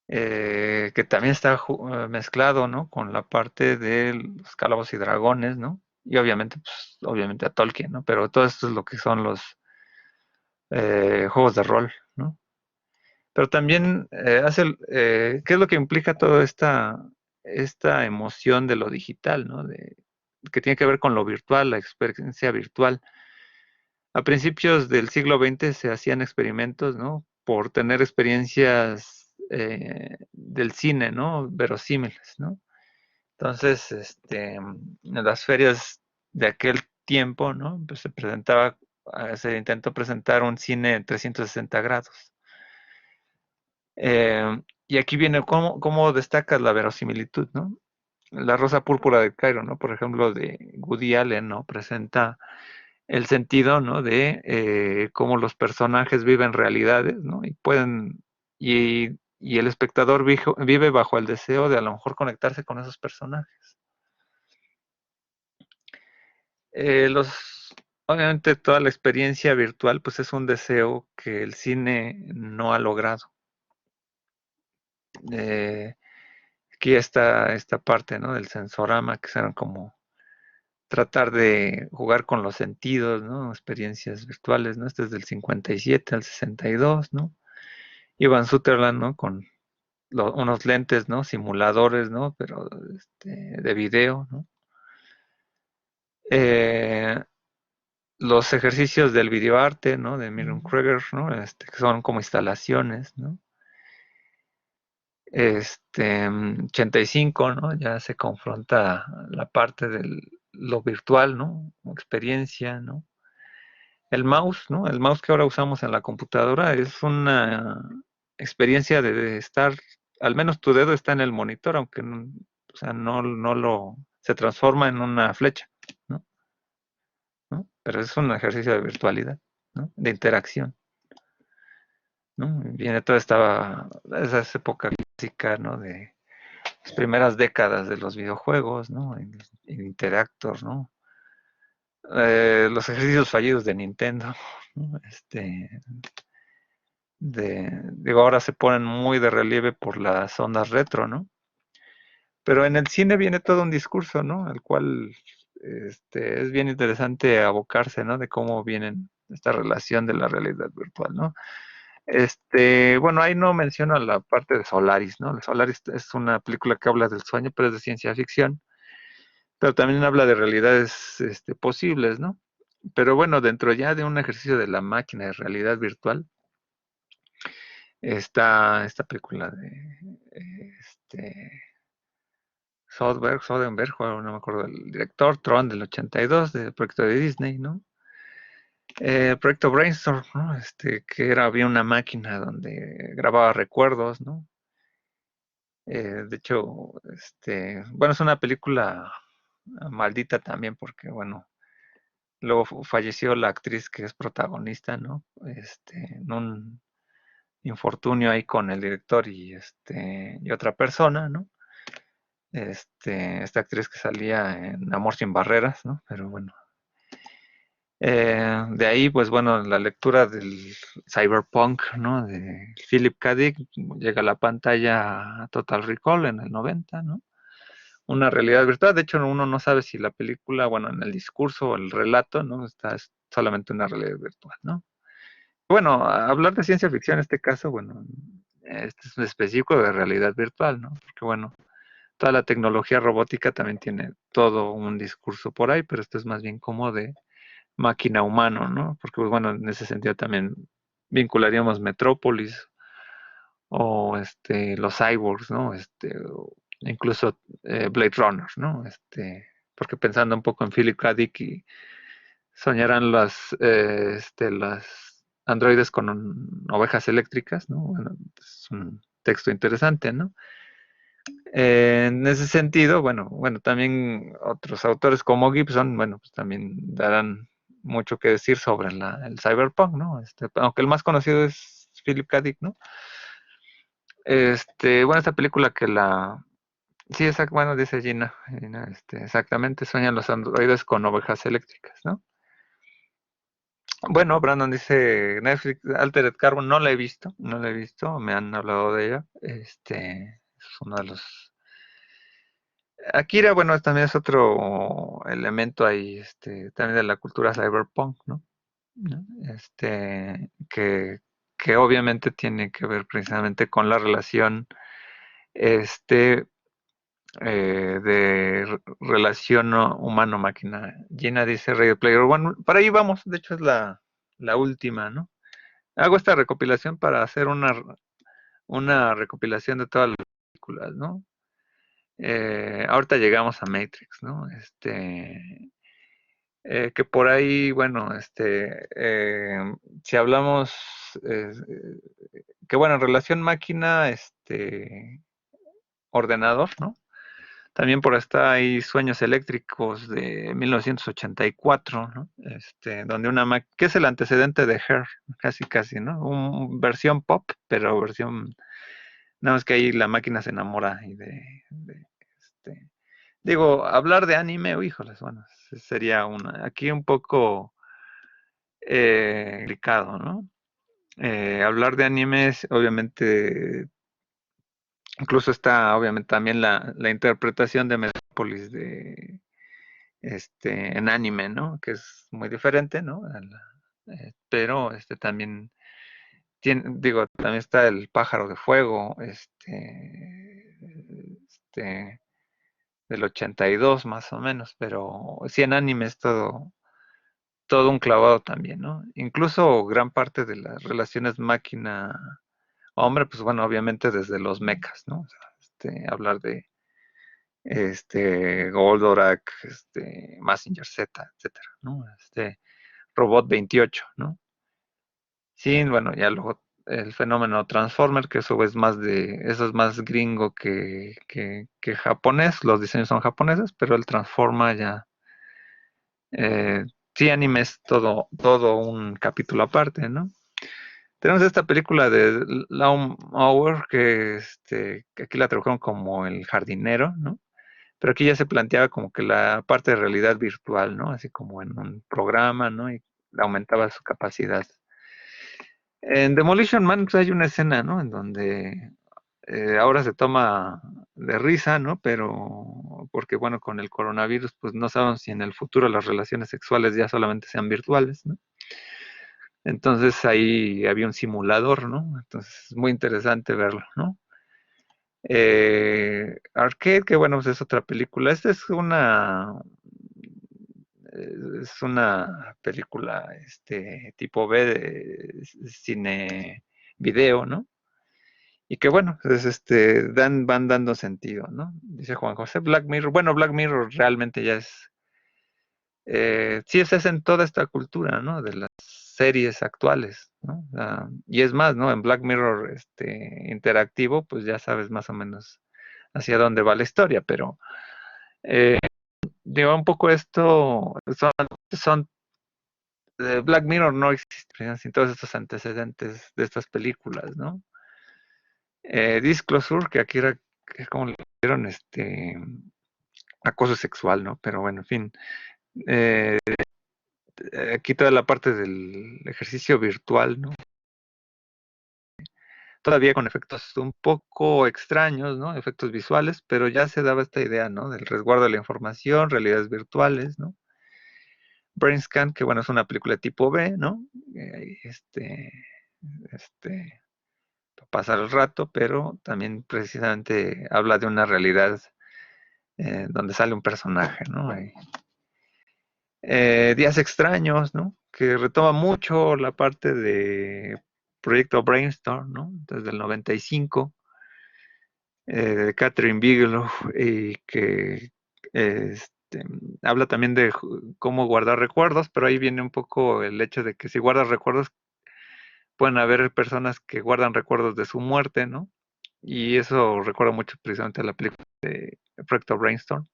[SPEAKER 1] Que también está mezclado, ¿no? Con la parte de los Calabozos y Dragones, ¿no? Y obviamente, pues, obviamente a Tolkien, ¿no? Pero todo esto es lo que son los juegos de rol, ¿no? Pero también ¿qué es lo que implica toda esta emoción de lo digital, ¿no? Que tiene que ver con lo virtual, la experiencia virtual. A principios del siglo XX se hacían experimentos, ¿no? Por tener experiencias del cine, ¿no? Verosímiles, ¿no? Entonces, en las ferias de aquel tiempo, ¿no? Pues se intentó presentar un cine en 360 grados. Y aquí viene cómo destaca la verosimilitud, ¿no? La Rosa Púrpura de Cairo, ¿no? Por ejemplo, de Woody Allen, ¿no? Presenta el sentido, ¿no? De cómo los personajes viven realidades, ¿no? Y el espectador vive bajo el deseo de a lo mejor conectarse con esos personajes. Obviamente toda la experiencia virtual, pues es un deseo que el cine no ha logrado. aquí está esta parte, ¿no? Del sensorama, que eran como tratar de jugar con los sentidos, ¿no? Experiencias virtuales, ¿no? Este es del 57 al 62, ¿no? Ivan Sutherland, ¿no? Con unos lentes, ¿no? Simuladores, ¿no? Pero de video, ¿no? Eh, los ejercicios del videoarte, ¿no? De Miriam Kruger, ¿no? Que son como instalaciones, ¿no? 85, ¿no? Ya se confronta la parte de lo virtual, ¿no? Como experiencia, ¿no? El mouse, ¿no? El mouse que ahora usamos en la computadora es una experiencia de estar, al menos tu dedo está en el monitor, aunque no, o sea, se transforma en una flecha, ¿no? ¿No? Pero es un ejercicio de virtualidad, ¿no? De interacción, ¿no? Viene toda esa época clásica, ¿no? De las primeras décadas de los videojuegos, ¿no? En Interactor, ¿no? Los ejercicios fallidos de Nintendo, ¿no? Digo, ahora se ponen muy de relieve por las ondas retro, ¿no? Pero en el cine viene todo un discurso, ¿no? Al cual es bien interesante abocarse, ¿no? De cómo vienen esta relación de la realidad virtual, ¿no? Bueno, ahí no menciono la parte de Solaris, ¿no? Solaris es una película que habla del sueño, pero es de ciencia ficción, pero también habla de realidades posibles, ¿no? Pero bueno, dentro ya de un ejercicio de la máquina de realidad virtual, está esta película de Soderbergh, no me acuerdo del director, Tron del 82, del proyecto de Disney, ¿no? Proyecto Brainstorm, ¿no? Había una máquina donde grababa recuerdos, ¿no? De hecho, bueno, es una película maldita también porque, bueno, luego falleció la actriz que es protagonista, ¿no? En un infortunio ahí con el director y otra persona, ¿no? Esta actriz que salía en Amor sin barreras, ¿no? Pero bueno. De ahí, pues bueno, la lectura del Cyberpunk, ¿no? De Philip K. Dick llega a la pantalla Total Recall en el 90, ¿no? Una realidad virtual. De hecho, uno no sabe si la película, bueno, en el discurso o el relato, ¿no? Es solamente una realidad virtual, ¿no? Bueno, hablar de ciencia ficción en este caso, bueno, este es un específico de realidad virtual, ¿no? Porque bueno, toda la tecnología robótica también tiene todo un discurso por ahí, pero esto es más bien como de máquina humano, ¿no? Porque, pues, bueno, en ese sentido también vincularíamos Metrópolis o los cyborgs, ¿no? O incluso Blade Runner, ¿no? Porque pensando un poco en Philip K. Dick y soñarán las androides con ovejas eléctricas, ¿no? Bueno, es un texto interesante, ¿no? En ese sentido, bueno, también otros autores como Gibson, bueno, pues también darán mucho que decir sobre el cyberpunk, ¿no? Aunque el más conocido es Philip K. Dick, ¿no? Bueno, esta película sí, bueno, dice Gina, exactamente, sueñan los androides con ovejas eléctricas, ¿no? Bueno, Brandon dice Netflix, Altered Carbon, no la he visto, me han hablado de ella, es uno de los Akira, bueno, también es otro elemento ahí, también de la cultura cyberpunk, ¿no? ¿No? Que obviamente tiene que ver precisamente con la relación, de relación humano-máquina. Gina dice Ready Player One, para ahí vamos, de hecho es la última, ¿no? Hago esta recopilación para hacer una recopilación de todas las películas, ¿no? Ahorita llegamos a Matrix, ¿no? Que por ahí, bueno, si hablamos, que bueno, en relación máquina, ordenador, ¿no? También por está hay Sueños Eléctricos de 1984, ¿no? Donde una máquina, que es el antecedente de Her, casi casi, ¿no? Versión pop, pero versión, nada más que ahí la máquina se enamora y este, digo, hablar de anime, híjoles, bueno, sería aquí un poco complicado, ¿no? Hablar de animes, obviamente, Incluso está obviamente también la interpretación de Metrópolis en anime, ¿no? Que es muy diferente, ¿no? Pero también digo, también está el pájaro de fuego, del 82 más o menos, pero sí en anime es todo un clavado también, ¿no? Incluso gran parte de las relaciones máquina-hombre, pues bueno, obviamente desde los mechas, ¿no? O sea, hablar de Goldorak, Mazinger Z, etcétera, ¿no? Robot 28, ¿no? Sí, bueno, ya luego el fenómeno Transformer, que eso es más gringo que japonés, los diseños son japoneses, pero el Transforma ya, eh, sí, anime es todo un capítulo aparte, ¿no? Tenemos esta película de Lawnmower, que aquí la tradujeron como El jardinero, ¿no? Pero aquí ya se planteaba como que la parte de realidad virtual, ¿no? Así como en un programa, ¿no? Y aumentaba su capacidad. En Demolition Man pues, hay una escena, ¿no? En donde ahora se toma de risa, ¿no? Pero porque, bueno, con el coronavirus, pues no sabemos si en el futuro las relaciones sexuales ya solamente sean virtuales, ¿no? Entonces ahí había un simulador, ¿no? Entonces es muy interesante verlo, ¿no? Arcade, que bueno, pues es otra película. Esta es una película tipo B de cine video, ¿no? Y que bueno, pues van dando sentido, ¿no? Dice Juan José, Black Mirror. Bueno, Black Mirror realmente ya sí, es en toda esta cultura, ¿no? De las series actuales, ¿no? Y es más, ¿no? En Black Mirror interactivo, pues ya sabes más o menos hacia dónde va la historia, pero eh, digo, un poco son Black Mirror no existe sin todos estos antecedentes de estas películas, ¿no? Disclosure, que aquí era, que como le dieron, acoso sexual, ¿no? Pero bueno, en fin, eh, aquí toda la parte del ejercicio virtual, ¿no? Todavía con efectos un poco extraños, ¿no? Efectos visuales, pero ya se daba esta idea, ¿no? Del resguardo de la información, realidades virtuales, ¿no? Brainscan, que bueno, es una película tipo B, ¿no? Este, para pasar el rato, pero también precisamente habla de una realidad donde sale un personaje, ¿no? Días extraños, ¿no? Que retoma mucho la parte de Proyecto Brainstorm, ¿no? Desde el 95, de Catherine Bigelow, y que habla también de cómo guardar recuerdos, pero ahí viene un poco el hecho de que si guardas recuerdos, pueden haber personas que guardan recuerdos de su muerte, ¿no? Y eso recuerda mucho precisamente a la película de Proyecto Brainstorm,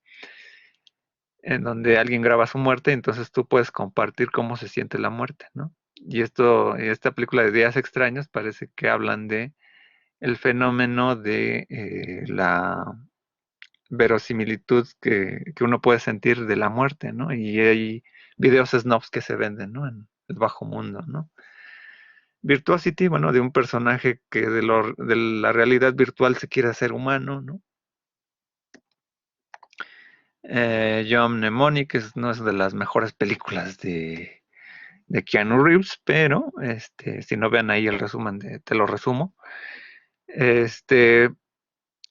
[SPEAKER 1] en donde alguien graba su muerte, y entonces tú puedes compartir cómo se siente la muerte, ¿no? Y esta película de Días Extraños parece que hablan de el fenómeno de la verosimilitud que uno puede sentir de la muerte, ¿no? Y hay videos snobs que se venden, ¿no? En el bajo mundo, ¿no? Virtuosity, bueno, de un personaje que de la realidad virtual se quiere hacer humano, ¿no? John Mnemonic no es de las mejores películas de Keanu Reeves, pero si no vean ahí el resumen te lo resumo.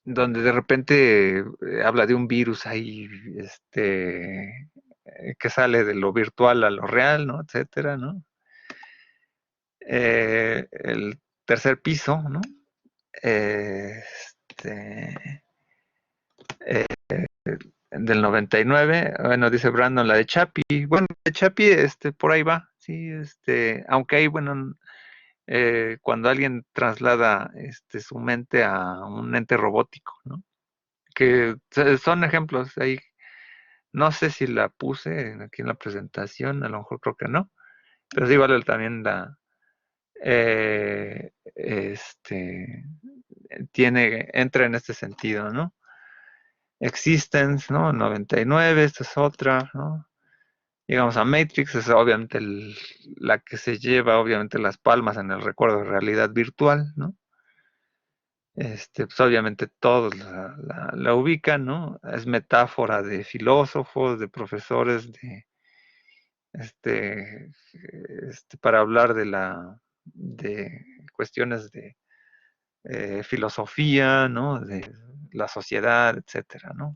[SPEAKER 1] Donde de repente habla de un virus ahí, que sale de lo virtual a lo real, ¿no? Etcétera, ¿no? El tercer piso, ¿no? Este, eh, del 99, bueno, dice Brandon, la de Chappie. Bueno, la de Chappie, por ahí va, sí, aunque ahí, bueno, cuando alguien traslada su mente a un ente robótico, ¿no? Que son ejemplos ahí. No sé si la puse aquí en la presentación, a lo mejor creo que no, pero sí vale también eh, este, entra en este sentido, ¿no? Existence, ¿no? 99, esta es otra, ¿no? Llegamos a Matrix, es obviamente la que se lleva obviamente las palmas en el recuerdo de realidad virtual, ¿no? Pues obviamente todos la ubican, ¿no? Es metáfora de filósofos, de profesores, este, para hablar de cuestiones de filosofía, ¿no? De la sociedad, etcétera, ¿no?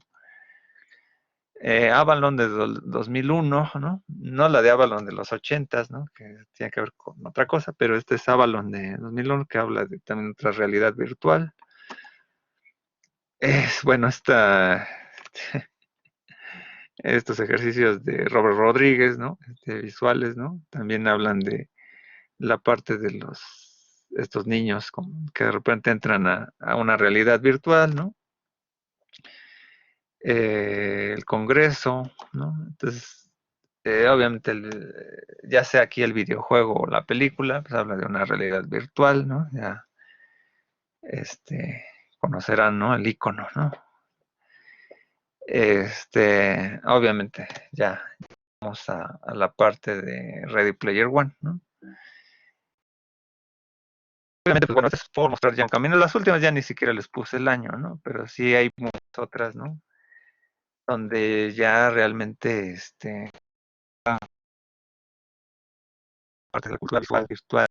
[SPEAKER 1] Avalon de 2001, ¿no? No la de Avalon de los 80, ¿no? Que tiene que ver con otra cosa, pero este es Avalon de 2001 que habla de también otra realidad virtual. Bueno, estos ejercicios de Robert Rodríguez, ¿no? Visuales, ¿no? También hablan de la parte de estos niños que de repente entran a una realidad virtual, ¿no? El Congreso, ¿no? Entonces, obviamente, ya sea aquí el videojuego o la película, pues habla de una realidad virtual, ¿no? Ya, conocerán, ¿no? El icono, ¿no? Obviamente, ya vamos a la parte de Ready Player One, ¿no? Obviamente, pues bueno, esto es por mostrar ya un camino. Las últimas ya ni siquiera les puse el año, ¿no? Pero sí hay muchas otras, ¿no? Donde ya realmente, parte de la cultura visual, virtual,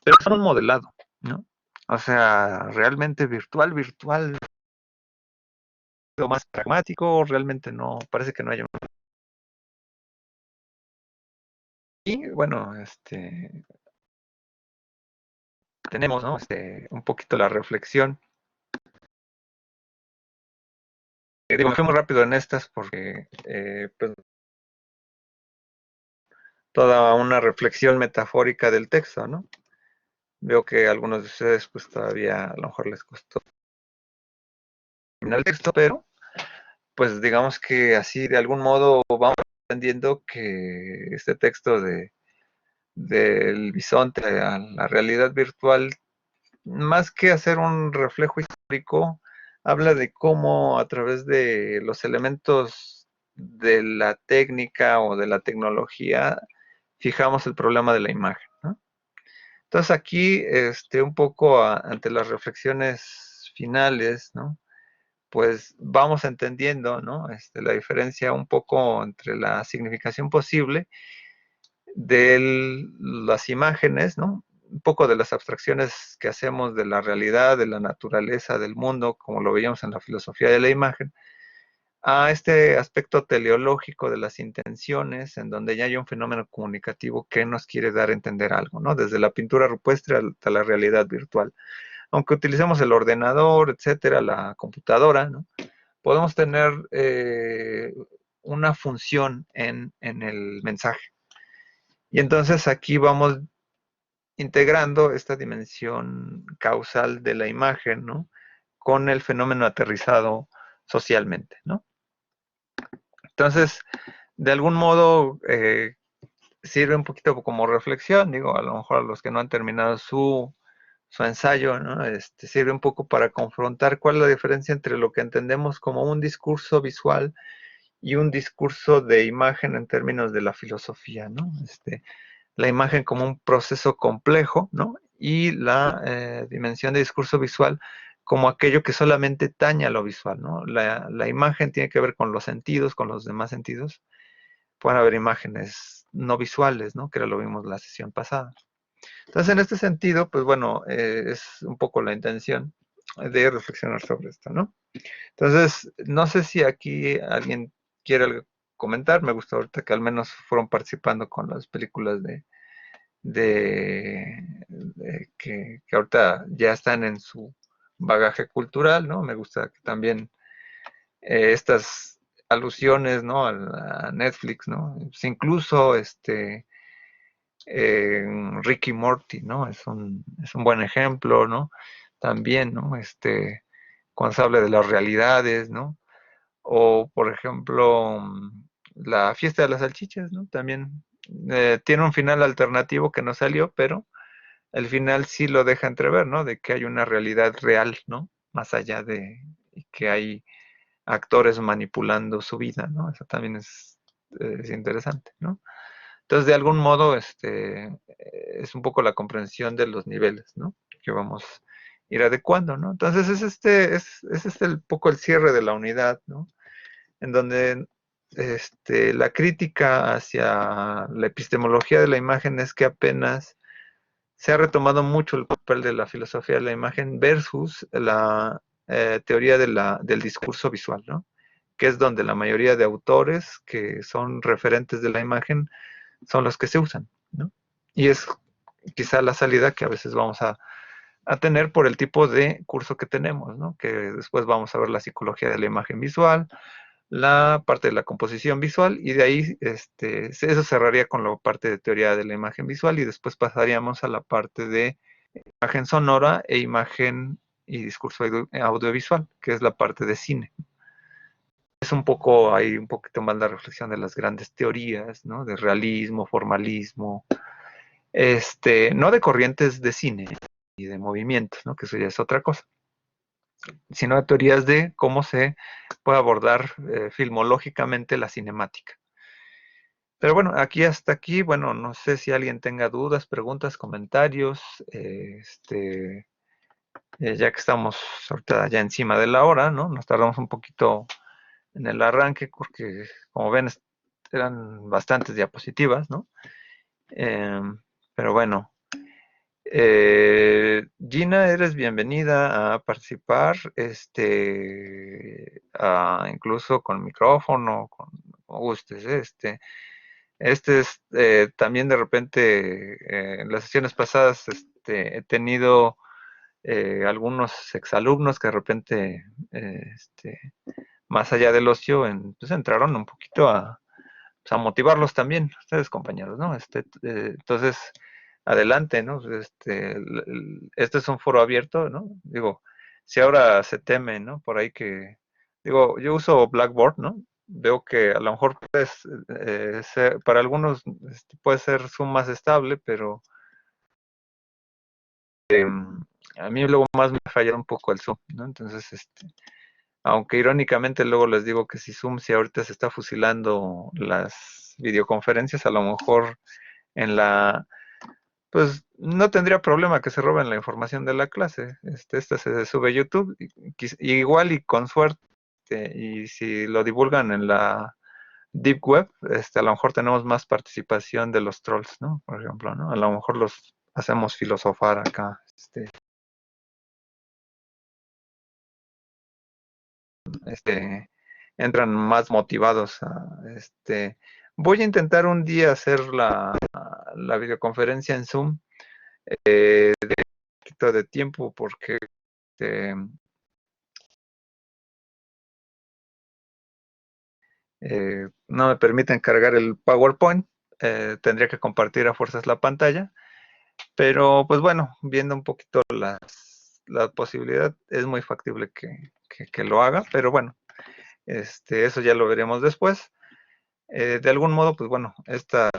[SPEAKER 1] pero son un modelado, ¿no? O sea, realmente virtual, lo más pragmático, realmente no, parece que no hay un... Y bueno, tenemos, ¿no? Un poquito la reflexión. Digo, me fui muy rápido en estas porque, pues, toda una reflexión metafórica del texto, ¿no? Veo que a algunos de ustedes, pues, todavía a lo mejor les costó terminar el texto, pero, pues, digamos que así, de algún modo, vamos entendiendo que este texto del bisonte a la realidad virtual, más que hacer un reflejo histórico, habla de cómo a través de los elementos de la técnica o de la tecnología fijamos el problema de la imagen, ¿no? Entonces aquí, un poco ante las reflexiones finales, ¿no? Pues vamos entendiendo, ¿no? La diferencia un poco entre la significación posible de las imágenes, ¿no? Un poco de las abstracciones que hacemos de la realidad, de la naturaleza, del mundo, como lo veíamos en la filosofía de la imagen, a este aspecto teleológico de las intenciones, en donde ya hay un fenómeno comunicativo que nos quiere dar a entender algo, ¿no? Desde la pintura rupestre hasta la realidad virtual. Aunque utilicemos el ordenador, etcétera, la computadora, ¿no? Podemos tener una función en el mensaje. Y entonces aquí vamos integrando esta dimensión causal de la imagen, ¿no? Con el fenómeno aterrizado socialmente, ¿no? Entonces, de algún modo, sirve un poquito como reflexión, digo, a lo mejor a los que no han terminado su ensayo, ¿no? Sirve un poco para confrontar cuál es la diferencia entre lo que entendemos como un discurso visual y un discurso de imagen en términos de la filosofía, ¿no? La imagen como un proceso complejo, ¿no? Y la dimensión de discurso visual como aquello que solamente taña lo visual, ¿no? La imagen tiene que ver con los sentidos, con los demás sentidos. Pueden haber imágenes no visuales, ¿no? Que era lo vimos la sesión pasada. Entonces, en este sentido, pues bueno, es un poco la intención de reflexionar sobre esto, ¿no? Entonces, no sé si aquí alguien quiere comentar. Me gusta ahorita que al menos fueron participando con las películas que ahorita ya están en su bagaje cultural, ¿no? Me gusta que también estas alusiones, ¿no? A Netflix, ¿no? Pues incluso Ricky Morty, ¿no? Es un buen ejemplo, ¿no? También, ¿no? Cuando se habla de las realidades, ¿no? O, por ejemplo, la fiesta de las salchichas, ¿no? También tiene un final alternativo que no salió, pero el final sí lo deja entrever, ¿no? De que hay una realidad real, ¿no? Más allá de que hay actores manipulando su vida, ¿no? Eso también es interesante, ¿no? Entonces, de algún modo, es un poco la comprensión de los niveles, ¿no? Que vamos ir adecuando, ¿no? Entonces es un poco el cierre de la unidad, ¿no? En donde la crítica hacia la epistemología de la imagen es que apenas se ha retomado mucho el papel de la filosofía de la imagen versus la teoría del discurso visual, ¿no? Que es donde la mayoría de autores que son referentes de la imagen son los que se usan, ¿no? Y es quizá la salida que a veces vamos a tener por el tipo de curso que tenemos, ¿no? Que después vamos a ver la psicología de la imagen visual, la parte de la composición visual, y de ahí eso cerraría con la parte de teoría de la imagen visual, y después pasaríamos a la parte de imagen sonora e imagen y discurso audiovisual, que es la parte de cine. Es un poco, hay un poquito más la reflexión de las grandes teorías, ¿no? De realismo, formalismo, no de corrientes de cine y de movimientos, ¿no? Que eso ya es otra cosa, sino de teorías de cómo se puede abordar filmológicamente la cinemática. Pero bueno, hasta aquí, bueno, no sé si alguien tenga dudas, preguntas, comentarios, ya que estamos ahorita ya encima de la hora, ¿no? Nos tardamos un poquito en el arranque porque, como ven, eran bastantes diapositivas, ¿no? Pero bueno, Gina, eres bienvenida a participar, incluso con micrófono, como gustes, es también de repente, en las sesiones pasadas, he tenido algunos exalumnos que de repente, más allá del ocio, pues entraron un poquito pues, a motivarlos también, ustedes compañeros, ¿no? Entonces, adelante, ¿no? Este es un foro abierto, ¿no? Digo, si ahora se teme, ¿no? Por ahí que, digo, yo uso Blackboard, ¿no? Veo que a lo mejor para algunos puede ser Zoom más estable, pero a mí luego más me falla un poco el Zoom, ¿no? Entonces, aunque irónicamente luego les digo que si ahorita se está fusilando las videoconferencias, a lo mejor pues no tendría problema que se roben la información de la clase. Esta se sube a YouTube, igual y con suerte, y si lo divulgan en la Deep Web, a lo mejor tenemos más participación de los trolls, ¿no? Por ejemplo, ¿no? A lo mejor los hacemos filosofar acá, entran más motivados voy a intentar un día hacer la videoconferencia en Zoom, de un poquito de tiempo porque no me permiten cargar el PowerPoint, tendría que compartir a fuerzas la pantalla, pero pues bueno, viendo un poquito la posibilidad, es muy factible que lo haga, pero bueno, eso ya lo veremos después. De algún modo, pues bueno, esta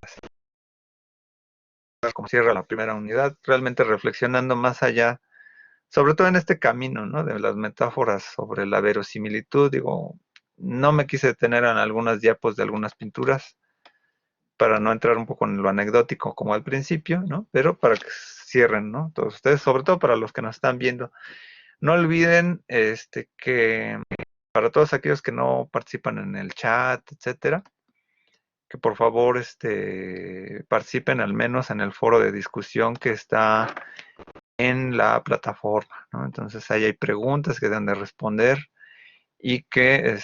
[SPEAKER 1] como cierra la primera unidad, realmente reflexionando más allá, sobre todo en este camino, ¿no? De las metáforas sobre la verosimilitud, digo, no me quise detener en algunas diapos de algunas pinturas para no entrar un poco en lo anecdótico como al principio, ¿no? Pero para que cierren, ¿no? Todos ustedes, sobre todo para los que nos están viendo. No olviden que para todos aquellos que no participan en el chat, etcétera, que por favor participen al menos en el foro de discusión que está en la plataforma, ¿no? Entonces ahí hay preguntas que deben de responder y que,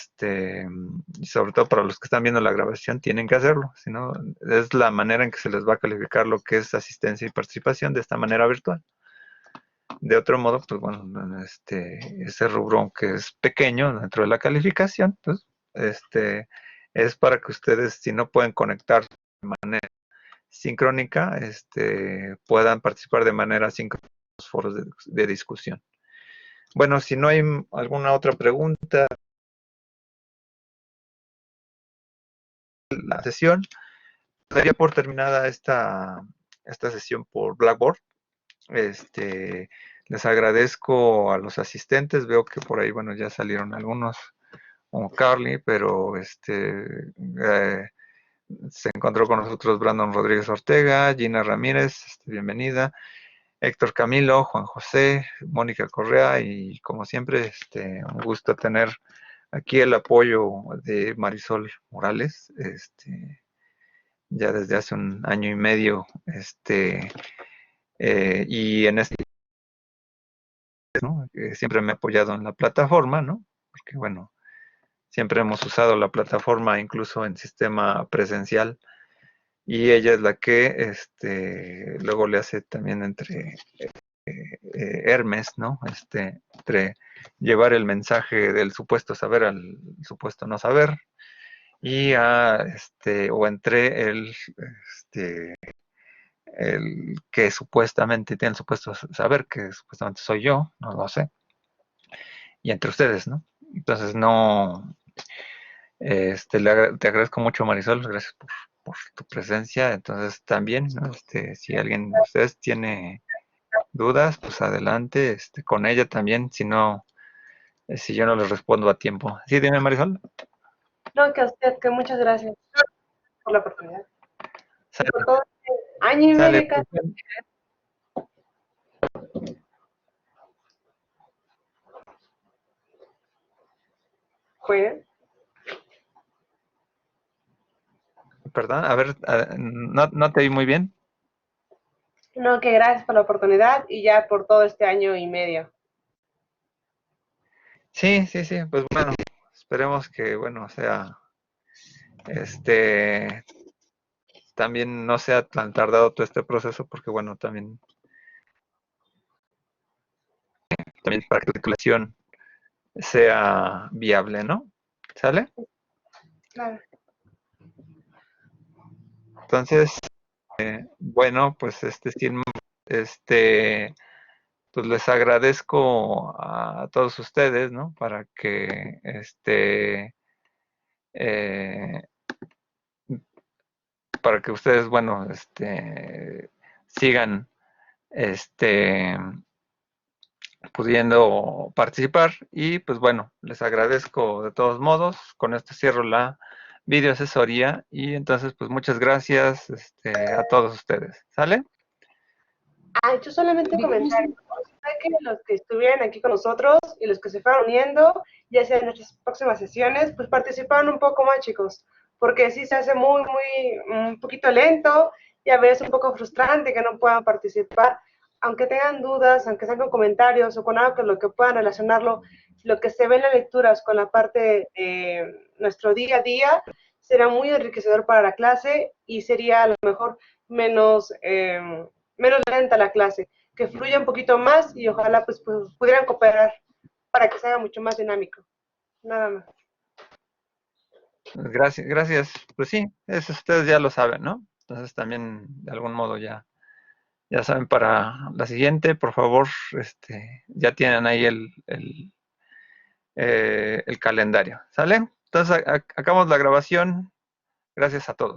[SPEAKER 1] sobre todo para los que están viendo la grabación, tienen que hacerlo, si no, es la manera en que se les va a calificar lo que es asistencia y participación de esta manera virtual. De otro modo, pues bueno, ese rubro, aunque es pequeño dentro de la calificación, pues, es para que ustedes, si no pueden conectar de manera sincrónica, puedan participar de manera sincrónica en los foros de discusión. Bueno, si no hay alguna otra pregunta, la sesión, daría por terminada esta sesión por Blackboard. Les agradezco a los asistentes, veo que por ahí, bueno, ya salieron algunos, como Carly, pero se encontró con nosotros Brandon Rodríguez Ortega, Gina Ramírez, bienvenida. Héctor Camilo, Juan José, Mónica Correa y como siempre, un gusto tener aquí el apoyo de Marisol Morales, ya desde hace un año y medio, y en este, ¿no? Siempre me ha apoyado en la plataforma, ¿no? Porque bueno, siempre hemos usado la plataforma incluso en sistema presencial y ella es la que luego le hace también entre Hermes, ¿no? Entre llevar el mensaje del supuesto saber al supuesto no saber y o entre el que supuestamente tiene el supuesto saber, que supuestamente soy yo, no lo sé, y entre ustedes, ¿no? Entonces no, te agradezco mucho, Marisol, gracias por tu presencia. Entonces también, ¿no? Si alguien de ustedes tiene dudas, pues adelante, con ella también, si no, si yo no les respondo a tiempo. Sí, dime, Marisol.
[SPEAKER 3] No, que a usted, que muchas gracias por la oportunidad. Y
[SPEAKER 1] Sale,
[SPEAKER 3] por todo este año y
[SPEAKER 1] sale,
[SPEAKER 3] medio casi
[SPEAKER 1] pues,
[SPEAKER 3] fue.
[SPEAKER 1] perdón, a ver, no te oí muy bien.
[SPEAKER 3] No, que gracias por la oportunidad y ya por todo este año y medio.
[SPEAKER 1] Sí, sí, sí, pues bueno, esperemos que, bueno, sea, este, también no sea tan tardado todo este proceso, porque bueno, también para que la titulación sea viable, ¿no? ¿Sale?
[SPEAKER 3] Claro.
[SPEAKER 1] Entonces, bueno, pues pues les agradezco a todos ustedes, ¿no? Eh, para que ustedes, bueno, sigan, este, pudiendo participar y pues bueno, les agradezco de todos modos. Con esto cierro la video asesoría y entonces pues muchas gracias a todos ustedes. ¿Sale?
[SPEAKER 3] Yo solamente comentar, ojalá que los que estuvieran aquí con nosotros y los que se fueron uniendo, ya sea en nuestras próximas sesiones, pues participaron un poco más, chicos, porque sí se hace un poquito lento y a veces un poco frustrante que no puedan participar, aunque tengan dudas, aunque sean con comentarios o con algo que lo que puedan relacionarlo, lo que se ve en las lecturas con la parte de nuestro día a día, será muy enriquecedor para la clase y sería a lo mejor menos... menos lenta la clase, que fluya un poquito más y ojalá pues pudieran cooperar para que se haga mucho más dinámico. Nada más.
[SPEAKER 1] Gracias, gracias. Pues sí, eso ustedes ya lo saben, ¿no? Entonces también de algún modo ya saben para la siguiente, por favor, ya tienen ahí el calendario, ¿sale? Entonces acabamos la grabación. Gracias a todos.